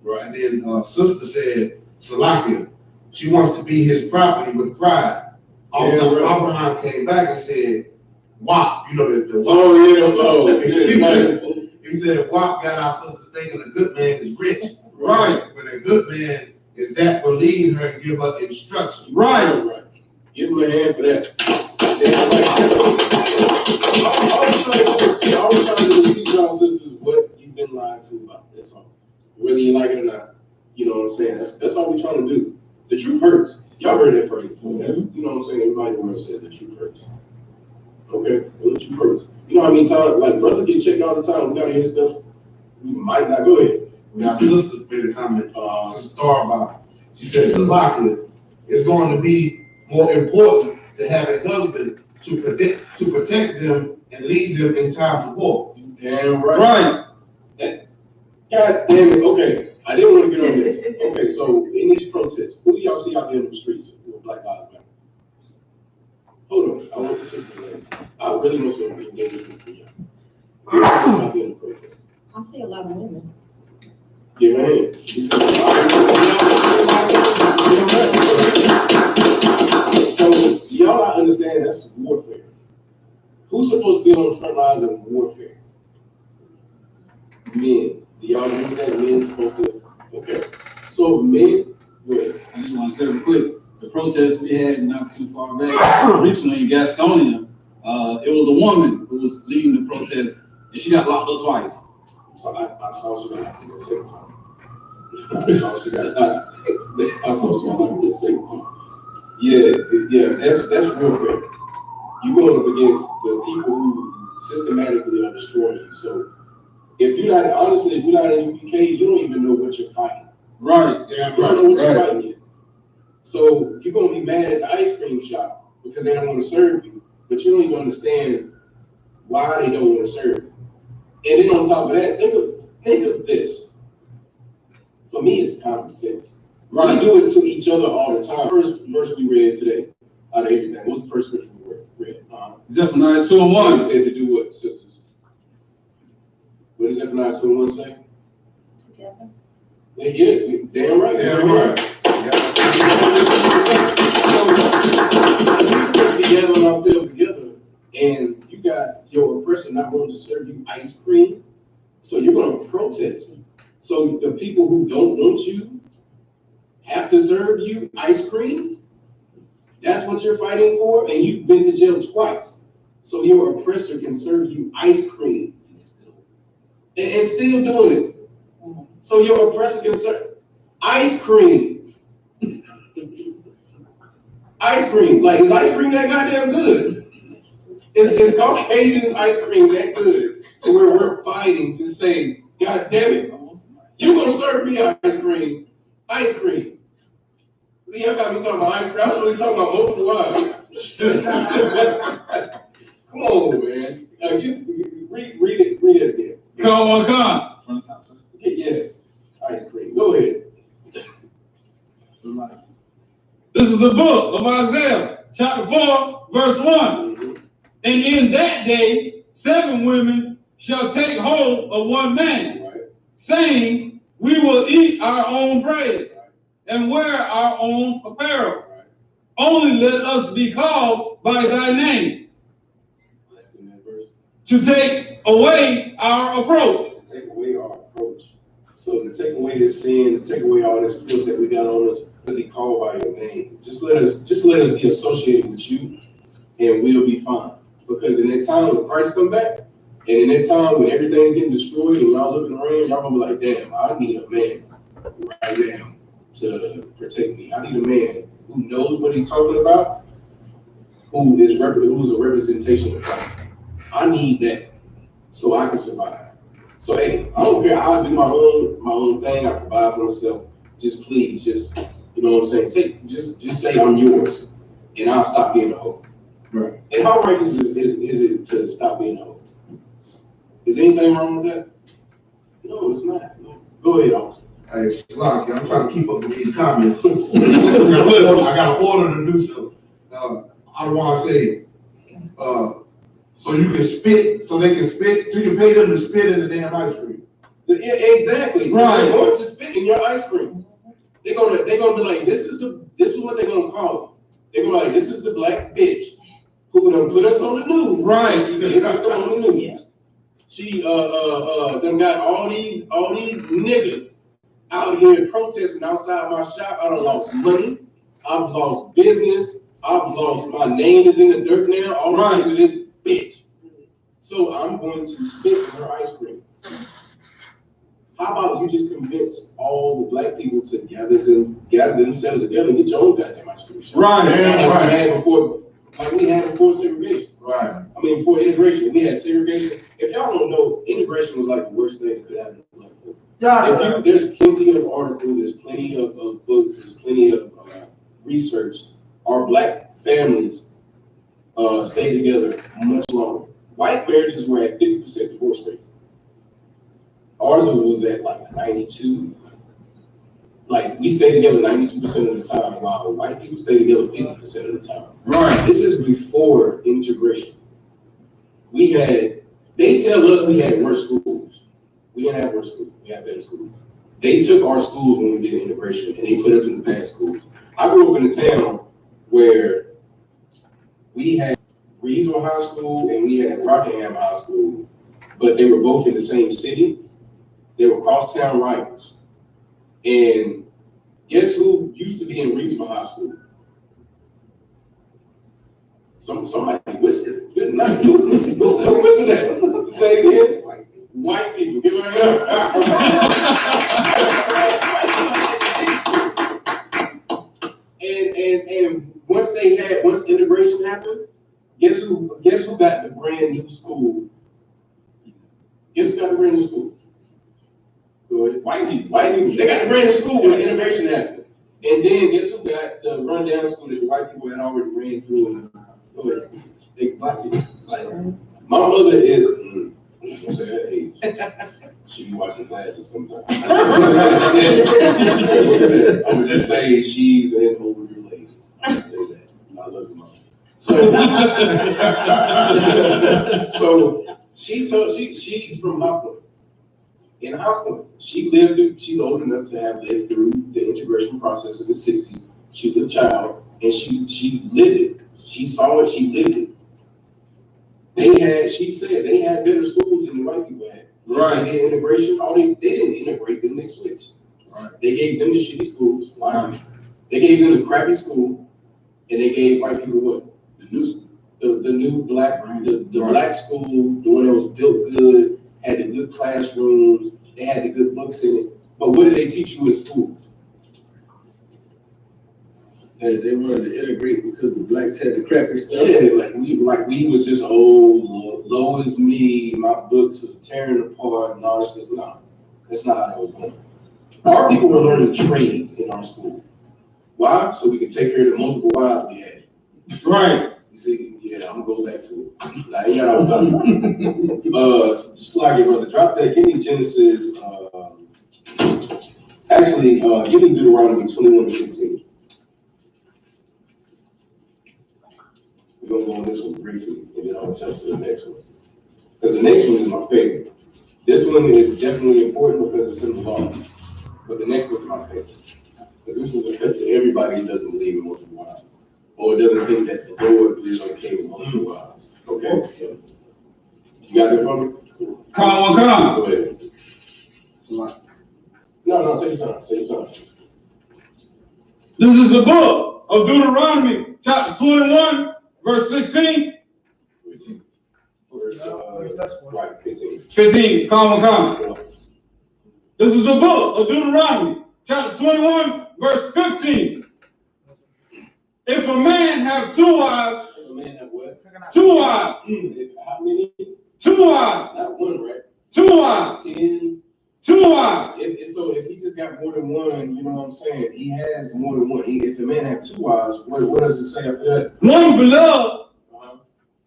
Right. And then sister said, Salakia, she wants to be his property with pride. Officer Abraham came back and said, WAP, the he said, WAP got our sisters thinking a good man is rich. Right. When a good man is that will lead her and give her instruction. Right. Give him a hand for that. I was trying to teach y'all sisters what you've been lied to about. That's all. Whether you like it or not. You know what I'm saying? That's all we're trying to do. The truth hurts. Y'all heard that phrase before. You know what I'm saying? Everybody in the world says the truth hurts. Okay? Well, the truth hurts. You know how many times, like, brothers get checked all the time. We gotta hear stuff. We might not. Go ahead. Our sister made a comment. Sister Starbuck. She said, Salakia, it's going to be more important to have a husband to protect them and lead them in times of war. Damn right. God damn it. Okay. I didn't want to get on this. Okay, so in these protests, who do y'all see out there in the streets with Black Lives Matter? Hold on, I want the sister ladies. I really want some engagement for y'all. Who do y'all see out there in the protest? I see a lot of women. Give me a hand. So y'all not understand that's warfare. Who's supposed to be on the front lines of warfare? Men. Do y'all know that men's supposed to? Okay. So men, go ahead. I just want to say real quick, the protest we had not too far back, recently in Gastonia, it was a woman who was leading the protest, and she got locked up twice. So I saw she got locked up the second time. I saw she got locked up the second time. Yeah, that's warfare. You're going up against the people who systematically are destroying you. So if you're not, honestly, if you're not in UPK, you don't even know what you're fighting. Right. Yeah, you don't know what you're fighting yet. So you're gonna be mad at the ice cream shop because they don't want to serve you, but you don't even understand why they don't want to serve you. And then on top of that, think of this. For me, it's common sense. Right. We do it to each other all the time. First verse we read today, out of everything. What was the first scripture we read? Zephaniah 2:1. It said to do what, sisters? What does Zephaniah 2:1 say? Together. Yeah, damn right. Damn right. So we're supposed to be gathering ourselves together, and you got your oppressor not going to serve you ice cream, so you're going to protest. So the people who don't want you have to serve you ice cream. That's what you're fighting for, and you've been to jail twice. So your oppressor can serve you ice cream, and still doing it. So your oppressor can serve ice cream. Ice cream, like, is ice cream that goddamn good? Is Caucasians ice cream that good to where we're fighting to say, God damn it, you gonna serve me ice cream? Ice cream. See, y'all got me talking about ice cream. I was really talking about multiple wives. Come on, man. Read it again. Come on. Yes, ice cream. Go ahead. This is the book of Isaiah, chapter 4, verse 1. Mm-hmm. And in that day, 7 women shall take hold of one man, Right. saying, we will eat our own bread and wear our own apparel. Right. Only let us be called by thy name. That's in that verse. To take away our approach. To take away our approach. So to take away this sin, to take away all this filth that we got on us, to be called by your name. Just let us be associated with you, and we'll be fine. Because in that time when Christ come back, and in that time when everything's getting destroyed and y'all looking around, y'all gonna be like, damn, I need a man right now to protect me. I need a man who knows what he's talking about, who's a representation of God. I need that so I can survive. So hey, I don't care. I'll do my own thing. I provide for myself. Just please, just you know what I'm saying. Just say I'm yours, and I'll stop being a hoe. Right. And how righteous is it to stop being a hoe? Is anything wrong with that? No, it's not. Go ahead, Austin. Hey, Slocky, I'm trying to keep up with these comments. I got an order to do so. I want to say, so you can spit, so they can spit, so you can pay them to spit in the damn ice cream. Yeah, exactly. Right. They're going to spit in your ice cream. They're gonna be like, this is what they're gonna call it. They're gonna be like, this is the black bitch who done put us on the news. Right. She did put them on the news. She done got all these niggas out here protesting outside my shop. I done lost money. I've lost business. I've lost, my name is in the dirt now. All because of this bitch. So I'm going to spit in her ice cream. How about you just convince all the black people to gather themselves together and get your own goddamn ice cream shop? Right. Like we had before segregation. Right. I mean, before integration, we had segregation. If y'all don't know, integration was like the worst thing that could happen to black folk. There's plenty of articles, there's plenty of books, there's plenty of research. Our black families stayed together much longer. White marriages were at 50% divorce rate. Ours was at like 92. like we stay together 92% of the time, while white people stay together 50% of the time. Right. This is before integration. They tell us we had worse schools. We didn't have worse schools, we had better schools. They took our schools when we did integration and they put us in the bad schools. I grew up in a town where we had Reedsville High School and we had Rockingham High School, but they were both in the same city. They were crosstown rivals. And guess who used to be in Reedsville High School? Somebody whispered. Good night. Who whispered that? Say it again. White people. Give me a hand. And once integration happened, guess who got the brand new school? Guess who got the brand new school? Good. White people. They got the brand new school when integration happened. And then guess who got the rundown school that the white people had already ran through? They black people. Like, my mother is, I'm gonna say her age. She be watching classes sometimes. I'm gonna just say she's an older lady. I'm gonna say that. I love you, mom. So she's from High Point. In High Point, she's old enough to have lived through the integration process of the 60s. She was a child and she lived it. She saw it, she lived it. She said they had better schools than the white people had. Right. They did integration. They didn't integrate them, they switched. Right. They gave them the shitty schools. Right. They gave them the crappy school, and they gave white people what? The new black, the black school, the one that was built good, had the good classrooms, they had the good books in it. But what did they teach you in school? They wanted to integrate because the blacks had the cracker stuff. Yeah, we was just low as me, my books are tearing apart and all this stuff. No, that's not how that was going. Our people were learning trades in our school. Why? So we could take care of the multiple wives we had. Right. You see, yeah, I'm gonna go back to it. Now, you know what I'm talking about. Slide it, brother. Drop that. Give me Genesis. Actually, give me Deuteronomy 21:15. We're gonna go on this one briefly, and then I'll jump to the next one. Because the next one is my favorite. This one is definitely important because it's in the law. But the next one is my favorite. Because this is a cut to everybody who doesn't believe in multiple wives. Or doesn't think that the Lord is okay with multiple wives. Okay? You got that from me? Come on. Go ahead. No, take your time. This is the book of Deuteronomy, chapter 21, verse 16. 15. Right, 15. 15, come. This is the book of Deuteronomy, chapter 21, verse 15. If a man have two wives, two wives. How many? Two wives. Not one, right? Two wives. 10. Two wives. If he just got more than one, you know what I'm saying? He has more than one. If a man have two wives, what does it say after that? One beloved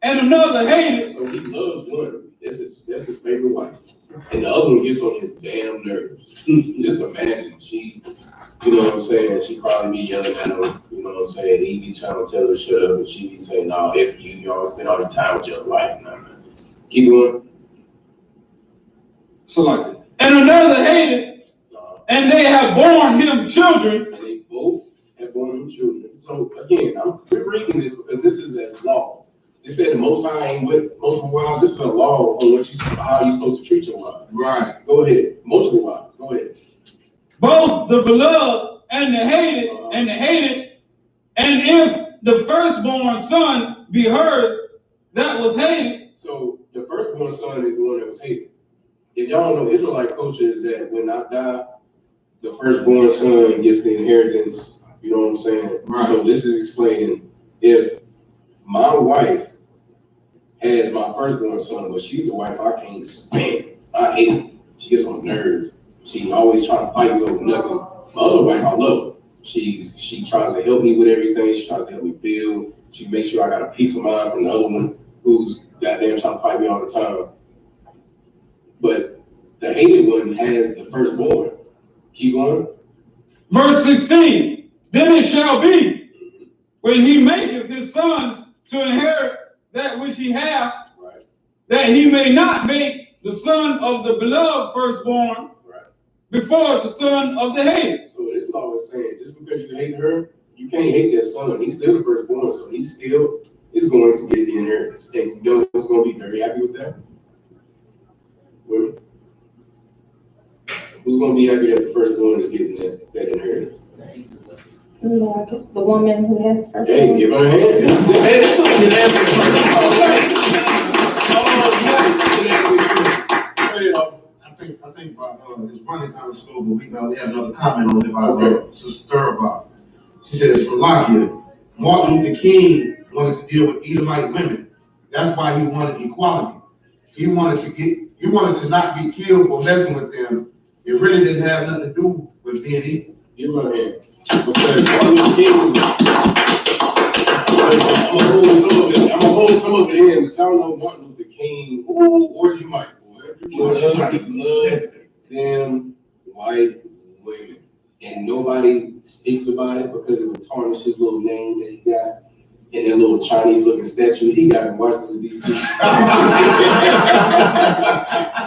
and another hated. So he loves one. That's his favorite wife. And the other one gets on his damn nerves. Just imagine you know what I'm saying? She probably be yelling at him, you know what I'm saying? He be trying to tell her shut up, and she be saying, no, if y'all spend all the time with your life. Nah. Keep going. So like that. And another hated, and they have borne him children. And they both have borne him children. So again, we're reading this because this is a law. It said the Most High ain't with multiple wives. This is a law on how you're supposed to treat your wife. Right. Go ahead. Multiple wives. Go ahead. Both the beloved and the hated, and if the firstborn son be hers, that was hated. So the firstborn son is the one that was hated. If y'all don't know, Israelite culture is that when I die, the firstborn son gets the inheritance. You know what I'm saying? Right. So this is explaining if my wife has my firstborn son, but she's the wife I can't stand. I hate her. She gets on nerves. She always trying to fight me over nothing. My other wife, I love her. She tries to help me with everything. She tries to help me build. She makes sure I got a peace of mind from the other one who's goddamn trying to fight me all the time. But the hated one has the firstborn. Keep going. Verse 16, then it shall be, when he maketh his sons to inherit that which he hath, Right. that he may not make the son of the beloved firstborn before the son of the hated. So this law is saying, just because you hate her, you can't hate that son. He's still the firstborn, so he still is going to get the inheritance. And you know who's going to be very happy with that? Women. Who's going to be happy that the firstborn is getting that inheritance? No, I guess the woman who has first. Hey, give her a hand. Just hand it to I think it's running kind of slow, but we had another comment on it by Sister about. She said, Salakia, Martin Luther King wanted to deal with Edomite women. That's why he wanted equality. He wanted to not get killed for messing with them. It really didn't have nothing to do with being equal. Give her a hand. Because Martin Luther King, I'm gonna hold some of it in, but y'all know Martin Luther King, orgy Mike, boy. He loved them white women. And nobody speaks about it because it would tarnish his little name that he got. And that little Chinese looking statue he got in Washington, D.C.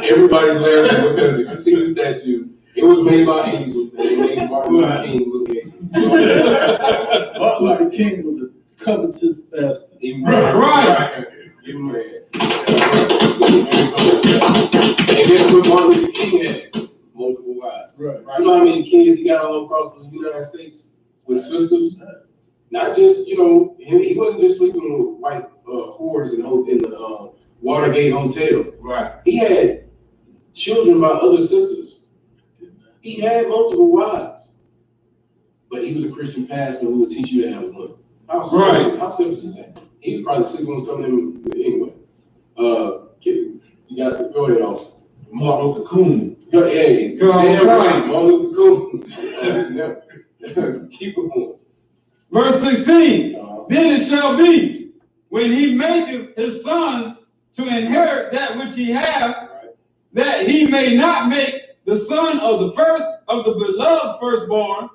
Everybody's laughing because if you see the statue, it was made by Asians and they made Martin Luther King look Asian. Martin Luther King was a covetous bastard. Right. Give him a hand. And guess what Martin Luther King had? Multiple wives. Right. You know how many kids he got all across the United States with sisters? Not just, he wasn't just sleeping with white whores in the Watergate Hotel. Right. He had children by other sisters. He had multiple wives. But he was a Christian pastor who would teach you to have one. How simple is that? He was probably sleeping with some of them anyway. You got to go ahead, Austin. Martin Luther King. Hey, damn right, Martin Luther King. Keep it going. Verse 16, then it shall be, when he maketh his sons to inherit that which he hath, that he may not make the son of the first of the beloved firstborn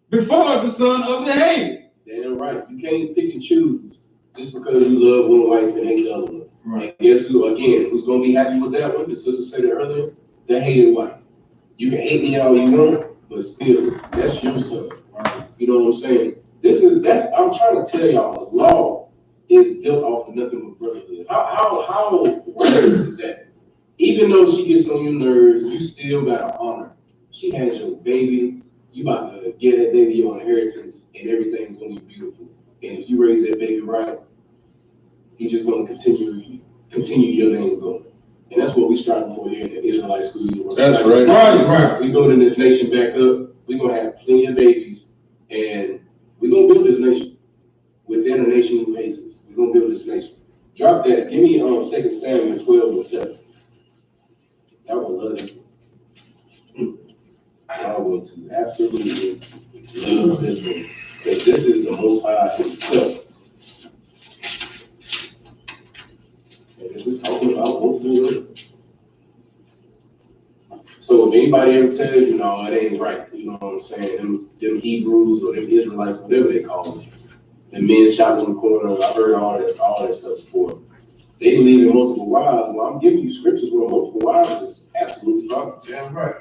before the son of the hated. Damn right. You can't pick and choose just because you love one wife and hate the other one. Right. And guess who, again, who's going to be happy with that one? The sister said it earlier, the hated wife. You can hate me all you want, but still, that's your son. Right? You know what I'm saying? I'm trying to tell y'all, the law is built off of nothing but brotherhood. How righteous is that? Even though she gets on your nerves, you still gotta honor. She had your baby, you about to get that baby your inheritance, and everything's gonna be beautiful. And if you raise that baby right, he's just gonna continue your name going. And that's what we striving for here in the Israelite school. That's right. Right. We building this nation back up. We're gonna have plenty of babies, and we're gonna build this nation within a nation who hates us. We're gonna build this nation. Drop that. Give me 2 Samuel 12:7. Y'all gonna love this one. Y'all going to absolutely love this one. Because this is the Most High himself. And this is talking about multiple women. So if anybody ever tells you, no, it ain't right, you know what I'm saying? Them Hebrews or them Israelites, whatever they call them, the men shot in the corner, I've heard all that stuff before. They believe in multiple wives. Well, I'm giving you scriptures where multiple wives is absolutely fine. Damn right.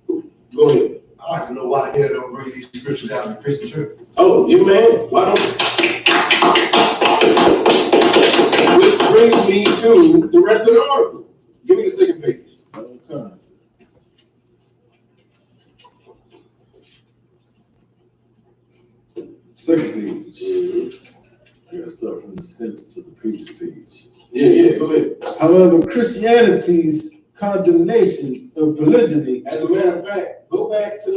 Go ahead. I like to know why the hell don't bring these scriptures out in the Christian church. Oh, give me a hand. Why don't you? Which brings me to the rest of the article. Give me the second page. Okay. Second page. I gotta start from the sentence of the previous page. Yeah, go ahead. However, Christianity's condemnation of polygyny. As a matter of fact, go back to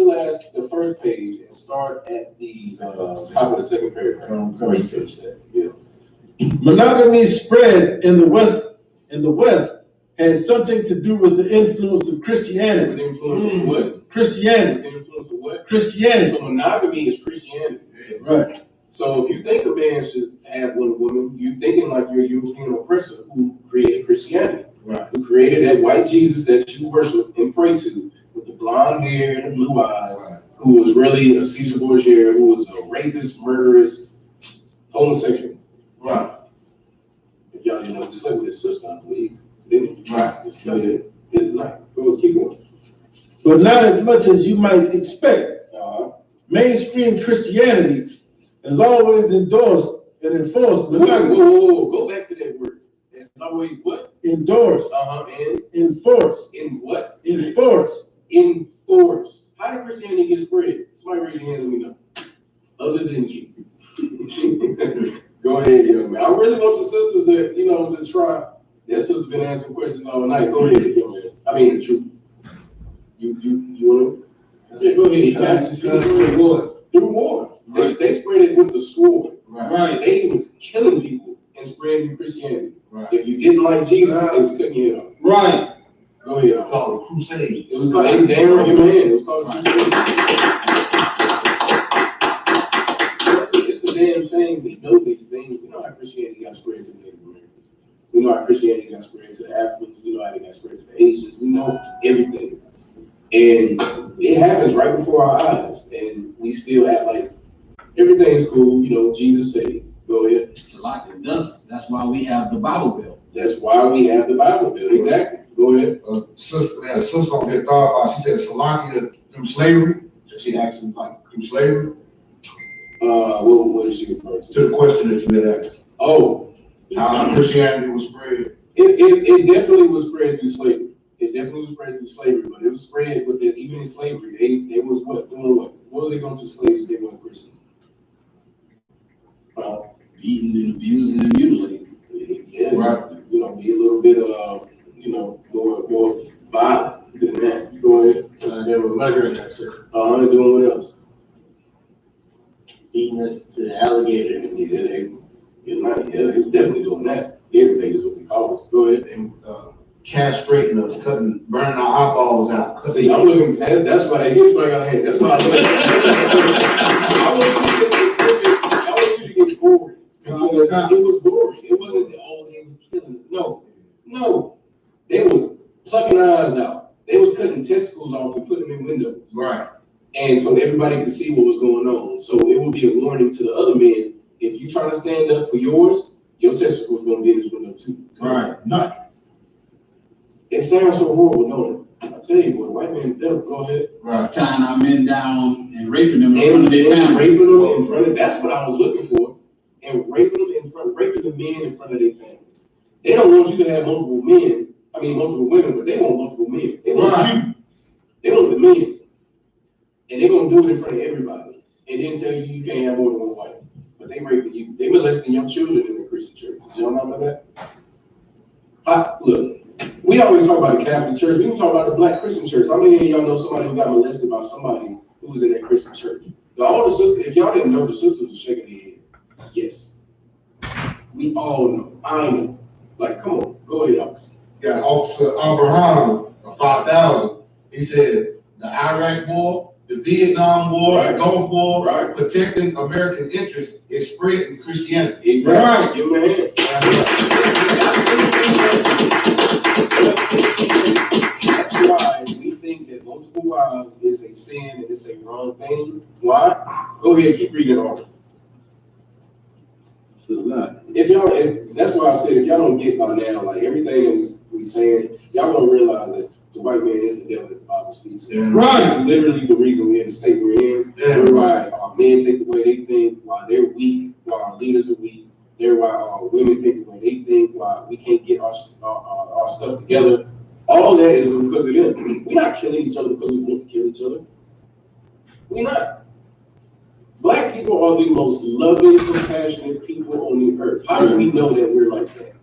the first page and start at the top of the second paragraph. Research that. Yeah. Monogamy spread in the West had something to do with the influence of Christianity. With the influence of what? Christianity. With the influence of what? Christianity. So monogamy is Christianity. Right. So if you think a man should have one woman, you're thinking like you're a European oppressor who created Christianity. Right. Who created that white Jesus that you worship and pray to with the blonde hair and the blue eyes, who was really a Caesar Borgia, who was a rapist, murderous, homosexual. Right. If y'all didn't know, he slept with his sister, I believe, didn't he? Right. That's it. His life. Go keep going. But not as much as you might expect. Mainstream Christianity has always endorsed and enforced monogamy. Whoa, go back to that word. It's always what? Endorsed. And enforced. In what? Enforced. Enforced. How did Christianity get spread? Somebody raise your hand, let me know. Other than you. Go ahead, young man. I really want the sisters that, to try. That sister's been asking questions all night. Go ahead, young man. I mean, the truth. You want to? Yeah, go ahead. Through war. Right. They spread it with the sword. Right. They was killing people and spreading Christianity. Right. If you didn't like Jesus, they was cutting your head off. Right. Go ahead. It was called a crusade. It was called, damn right, your man. It was called a crusade. It's a damn shame. We know these things. We know how Christianity got spread to the Native Americans. We know how Christianity got spread to the Africans. We know how they got spread to the Asians. We know everything. And it happens right before our eyes. And we still act like everything's cool. Jesus saved. Go ahead. It's like it doesn't. That's why we have the Bible Belt. That's why we have the Bible Belt. Exactly. Go ahead. Sister had a sister on there thought about. She said Salakia through slavery. She asked him like through slavery. What is she referring to? To the question that you had asked. Oh, How Christianity was spread. It definitely was spread through slavery. It definitely was spread through slavery, but it was spread with it. Even in slavery, they was what doing what? What was they going to slaves if they weren't Christians? Beating and abusing and mutilating. Yeah, right. Be a little bit more violent than that. Go ahead. They were murdering that shit. They're doing what else? Beating us to the alligator. They was definitely doing that. Everything is what they call us. Go ahead. And castrating us, burning our eyeballs out. See, I'm looking. That's why they get straight out of hand. That's why I want you to get specific. I want you to get gory. It was gory. It wasn't they was killing. No. They was plucking eyes out. They was cutting testicles off and putting them in windows. Right. And so everybody could see what was going on. So it would be a warning to the other men. If you try to stand up for yours, your testicles gonna be in this window too. Right. Not. It sounds so horrible, don't it? I tell you what, white man, go ahead. Right. Tying our men down and raping them in front of their And families. raping them in front of, that's what I was looking for. And raping the men in front of their families. They don't want you to have multiple women, but they want multiple men. They want you. They want the men. And they're gonna do it in front of everybody. And then tell you can't have more than one wife. But they raping you. They molesting young children in the Christian church. Y'all know about that? Look, we always talk about the Catholic Church. We can talk about the Black Christian church. How many of y'all know somebody who got molested by somebody who was in that Christian church? All the sisters, if y'all didn't know, the sisters are shaking their head. Yes. We all know. I know. Like, come on, go ahead, officer. Yeah, Officer Abraham of 5,000. He said the Iraq War, the Vietnam War, Right. the Gulf War, Right. protecting American interests is spreading Christianity. Exactly. Right. Give him a hand. That's why we think that multiple wives is a sin and it's a wrong thing. Why? Go ahead, keep reading on. It's a lot. That's why I said if y'all don't get by now, like everything that we saying, y'all gonna realize that the white man is the devil that the Bible speaks. Yeah. Right. It's literally the reason we're in the state we're in. Yeah. Why our men think the way they think, why they're weak, why our leaders are weak. They're why our women think the way they think, why we can't get our stuff together. All that is because of them. We're not killing each other because we want to kill each other. We're not. Black people are the most loving, compassionate people on the earth. How do we know that we're like that?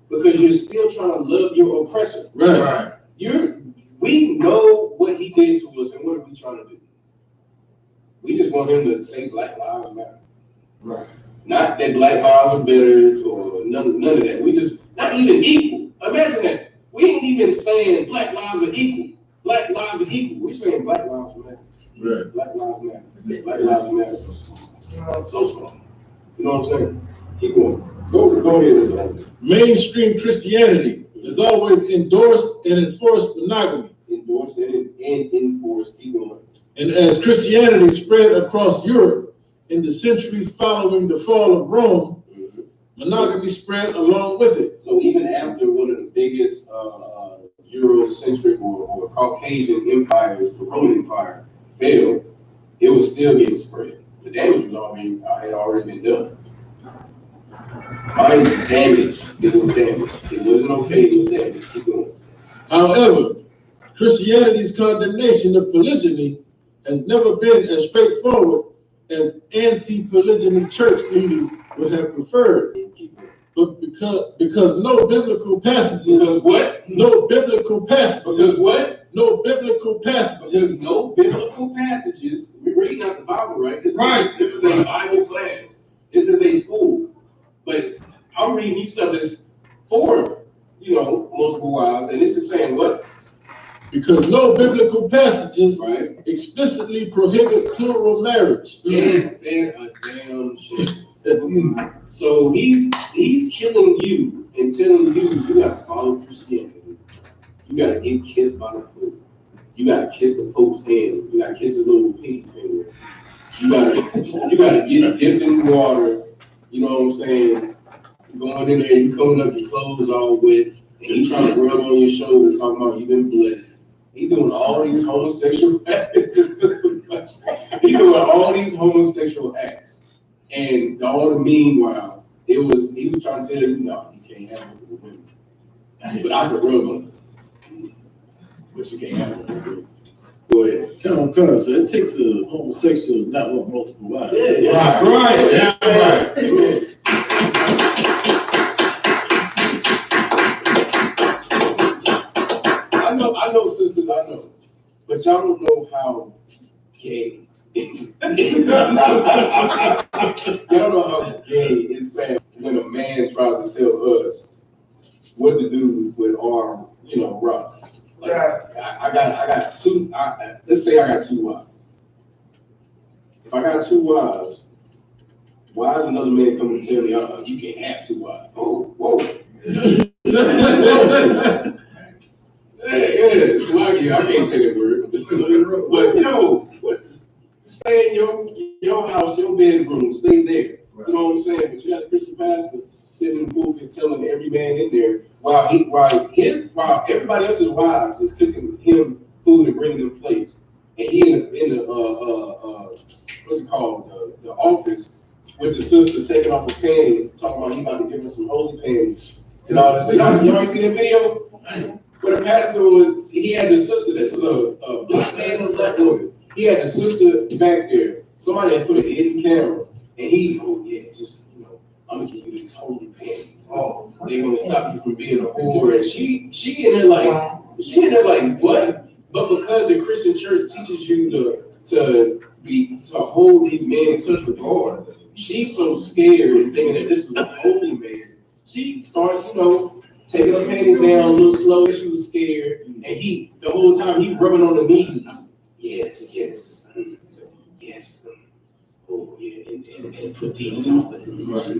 Because you're still trying to love your oppressor. Right. We know what he did to us, and what are we trying to do? We just want him to say Black Lives Matter. Right. Not that Black lives are better or none of that. We just not even equal. Imagine that. We ain't even saying Black lives are equal. Black lives are equal. We're saying Black lives matter. Right. Black lives matter. Black lives matter. So strong. You know what I'm saying? Keep going. Go ahead. Mainstream Christianity has always endorsed and enforced monogamy. Endorsed and enforced. Keep going. And as Christianity spread across Europe in the centuries following the fall of Rome, monogamy spread along with it. So even after one of the biggest Eurocentric or Caucasian empires, the Roman Empire, failed, it was still getting spread. The damage was had already been done. Mine was damaged. It was damaged. It wasn't okay. It was damaged. Keep going. However, Christianity's condemnation of polygyny has never been as straightforward as anti-polygyny church leaders would have preferred. But because no biblical passages. Because what? No biblical passages. Because what? No biblical passages. Because no biblical passages. We're reading out the Bible, right? This is a Bible class. This is a school. But I'm reading you stuff that's for, multiple wives, and this is saying what? Because no biblical passages explicitly prohibit plural marriage. And a damn shit. So he's killing you and telling you gotta follow Christianity. You gotta get kissed by the Pope. You gotta kiss the Pope's hand. You gotta kiss his little pinky finger. You gotta get dipped in the water. You know what I'm saying? Going in there, you coming up, your clothes all wet, and he trying to rub on your shoulders, talking about you've been blessed. He doing all these homosexual acts. He doing all these homosexual acts. And all the meanwhile, he was trying to tell you, no, you can't have it with women. But I could rub on it. But you can't have it with women. Go ahead. Come on, cuz, so it takes a homosexual to not want multiple wives. Yeah. Right. Amen. I know, sisters, I know. But y'all don't know how gay. Y'all don't know how gay it's saying when a man tries to tell us what to do with our, rods. Like, I got two. Let's say I got two wives. If I got two wives, why is another man coming to tell me, you can't have two wives? Oh, whoa. Yeah, sluggy. I can't say that word. But stay in your house, your bedroom, stay there. You know what I'm saying? But you got a Christian pastor sitting in the pulpit telling every man in there while everybody else's wives is cooking him food and bringing him plates, and he in the what's it called, the office with the sister taking off her panties, talking about he about to give her some holy panties and all that. So y'all see that video? Where the pastor he had the sister. This is a black man and a black woman. He had the sister back there. Somebody had put a hidden camera, and I'm gonna give you these holy panties. Oh, they're gonna stop you from being a whore. And she in there like what? But because the Christian church teaches you to hold these men in such regard, she's so scared and thinking that this is a holy man. She starts, taking her panties down a little slow. She was scared, and the whole time he rubbing on the knees. Yes. Oh yeah, and put these on.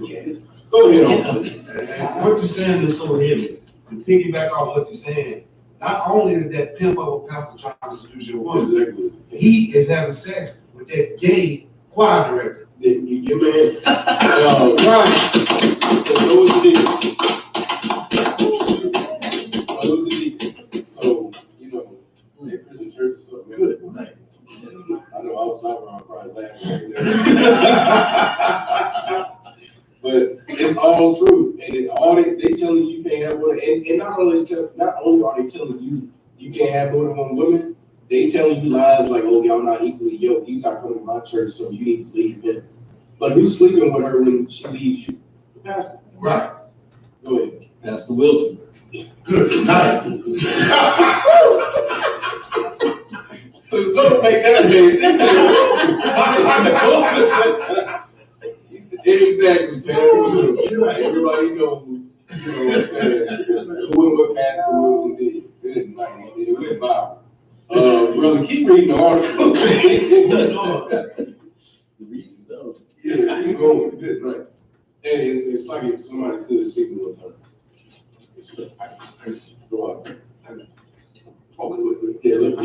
Yes. Go ahead. What you're saying is so heavy. To piggyback off what you're saying, not only is that pimp of a pastor trying to seduce your woman, he is having sex with that gay choir director. You give me right. So is the deacon. So, that Christian church is so good. I know I was around probably laughing. But it's all true. And all they telling you can't have one. And not only are they telling you you can't have more than one woman, they telling you lies like, oh, y'all not equally yoked. He's not coming to my church, so you need to leave him. But who's sleeping with her when she leaves you? The pastor. Right. Go ahead. Pastor Wilson. Good night. So don't make that mean. Exactly, Pastor. Everybody knows, what I'm saying. Doing what Pastor Wilson did. Good night. He did it with Bible. Brother, keep reading the article. Yeah, keep going. Good night. And it's like if somebody could have seen me one time. Go out. Yeah, look.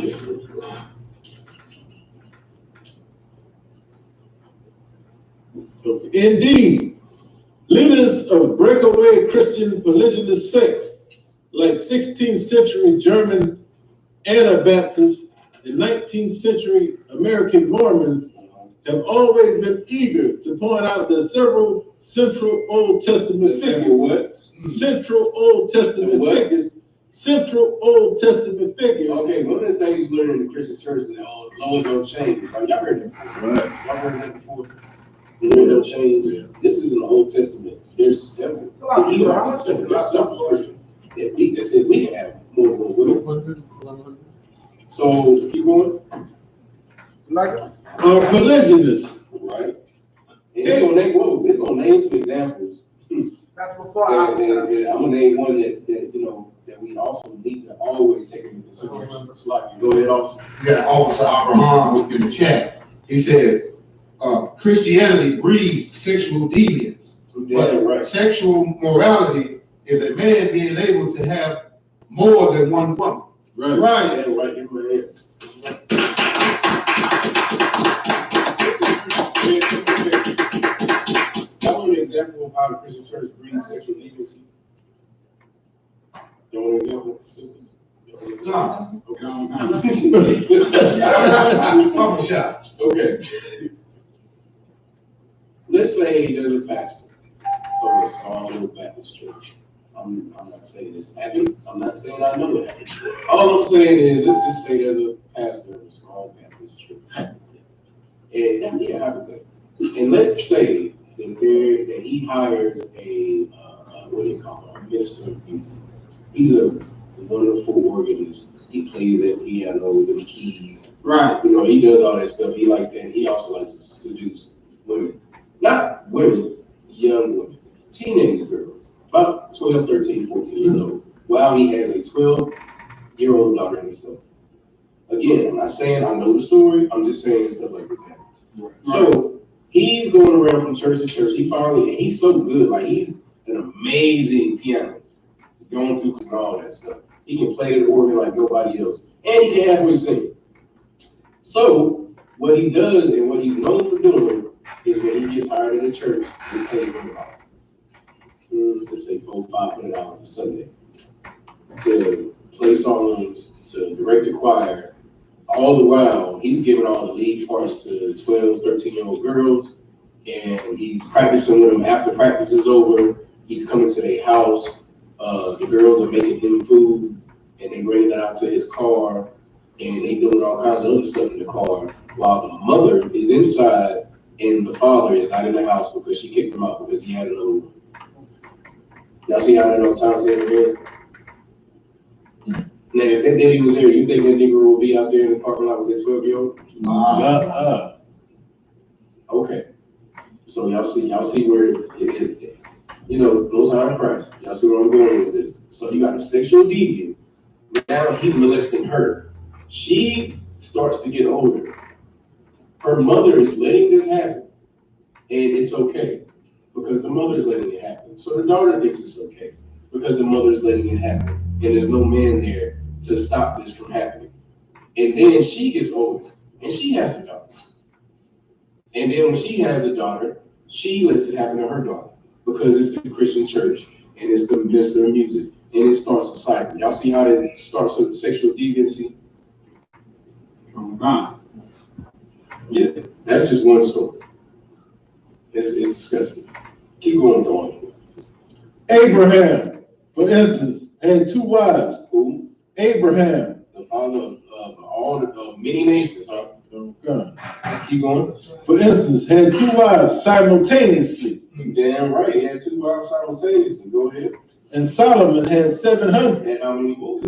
Indeed, leaders of breakaway Christian polygynous sects, like 16th century German Anabaptists and 19th century American Mormons, have always been eager to point out that several central Old Testament figures, central Old Testament figures, central Old Testament figures. Okay, one of the things you learn in the Christian church is that Lord don't change. Like, y'all heard that before? Right. Y'all heard that before? The Lord don't change. Yeah. This is in the Old Testament. There's several. There's several scriptures that said we have more than women. So keep going. Polygynous. Right. And it's gonna name some examples. That's before I'm gonna name one that we also need to always take into consideration. Go ahead, officer. Yeah, Officer Abraham in the chat. He said, Christianity breeds sexual deviance. But right. Sexual morality is a man being able to have more than one woman. Right. Right. Yeah, right. In my head. That was an example of how the Christian church breeds sexual deviancy. You want an example, sisters? No. Okay. Okay. Let's say there's a pastor of a small little Baptist church. I'm not saying this happened. I'm not saying I know it happened. All I'm saying is, let's just say there's a pastor of a small Baptist church. And let's say that he hires a minister of music. He's a wonderful organist. He plays at piano, the keys. Right. He does all that stuff. He likes that. He also likes to seduce women. Not women, young women. Teenage girls. About 12, 13, 14 years old. While he has a 12-year-old daughter himself. Again, I'm not saying I know the story. I'm just saying stuff like this happens. Right. So he's going around from church to church. He's so good. Like, he's an amazing pianist. Going through and all that stuff. He can play the organ like nobody else. And he can halfway sing. So what he does and what he's known for doing is when he gets hired at a church, he pays him about, let's say $400-$500 a Sunday to play songs, to direct the choir. All the while, he's giving all the lead parts to 12, 13-year-old girls, and he's practicing with them after practice is over. He's coming to their house. The girls are making him food, and they bring it out to his car, and they doing all kinds of other stuff in the car, while the mother is inside, and the father is not in the house because she kicked him out because he had another one. Y'all see how that old times ever been? Now, if that daddy was here, you think that nigga would be out there in the parking lot with that 12-year-old? Okay. So y'all see where it Most High in Christ. Y'all see where I'm going with this. So you got a sexual deviant. Now he's molesting her. She starts to get older. Her mother is letting this happen. And it's okay. Because the mother is letting it happen. So the daughter thinks it's okay. Because the mother is letting it happen. And there's no man there to stop this from happening. And then she gets older. And she has a daughter. And then when she has a daughter, she lets it happen to her daughter. Because it's the Christian church. And it's the minister of music. And it starts a cycle. Y'all see how it starts with sexual deviancy? Oh, God. Yeah, that's just one story. It's disgusting. Keep going, Thorne. Abraham, for instance, had 2 wives. Who? Abraham. The father of many nations, huh? God. Keep going. For instance, had 2 wives simultaneously. Damn right, he had 2 wives simultaneously. Go ahead. And Solomon had 700. And how many more?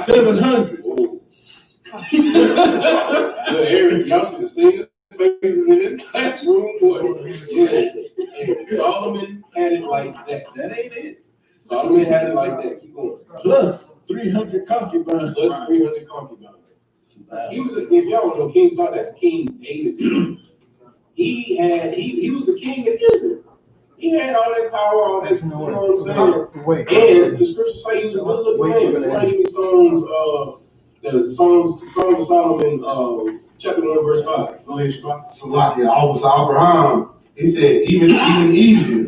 700. Whoa. Y'all should have seen the faces in this classroom, boy. Yeah. And Solomon had it like that. That ain't it. Solomon had it like that. Keep going. Plus 300 concubines. Plus 300 concubines. He was, if y'all don't know King Solomon, that's King David's son. He was the king of Israel. He had all that power, all that, you know what I'm saying? And the scriptures say he was a good looking man. Somebody give me Songs of Solomon, chapter 1, verse 5. Go ahead, Shabbat. Salakia, Officer Abraham He said, even easier.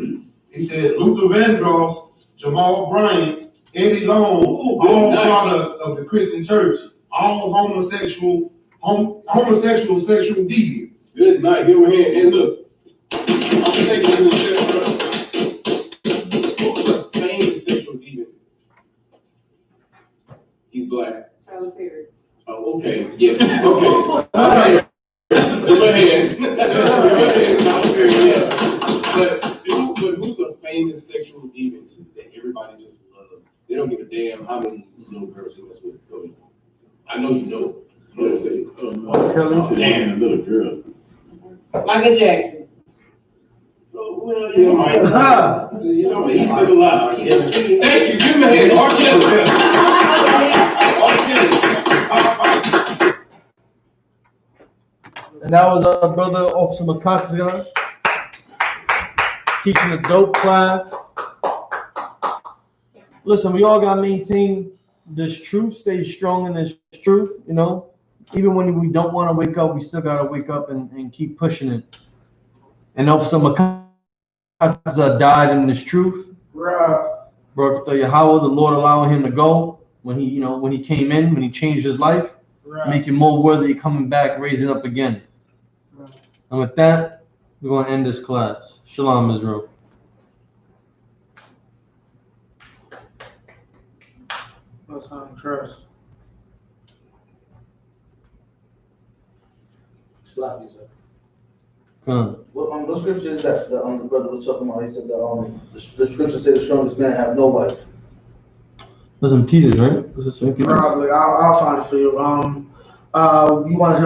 He said, Luther Vandross, Jamal Bryant, Eddie Long, all products of the Christian church, all homosexual sexual deviants. Good night, give him a hand. And look, I'm gonna take you to the who's a famous sexual deviant? He's black. Tyler Perry. Oh, okay, yes, okay. Give him a hand. Give him a hand, Tyler Perry, yes. But who's a famous sexual deviant that everybody just loves? They don't give a damn how many little girls he mess with. Go ahead. I know you know. I'm gonna say, Damn, little girl. Michael Jackson. oh, well, yeah, Mike. So he's still alive. Thank you. Give him a hand. R. Kelly. R. Kelly. And that was our brother Officer Machaataza teaching a dope class. Listen, we all gotta maintain this truth, stay strong in this truth, you know. Even when we don't want to wake up, we still gotta wake up and keep pushing it. And Officer Machaataza died in this truth. Baruch Atah Yahweh, the Lord allowing him to go when he, you know, when he came in, when he changed his life, make him more worthy of coming back, raising up again. And with that, we're going to end this class. Shalom, Israel. Trust. Slap me, sir. Come. What scripture is that the brother was talking about? He said the scripture says the strongest man have nobody. That's in Peter's, right? Was it St. Peter's? Probably. I'll find it for you. You want to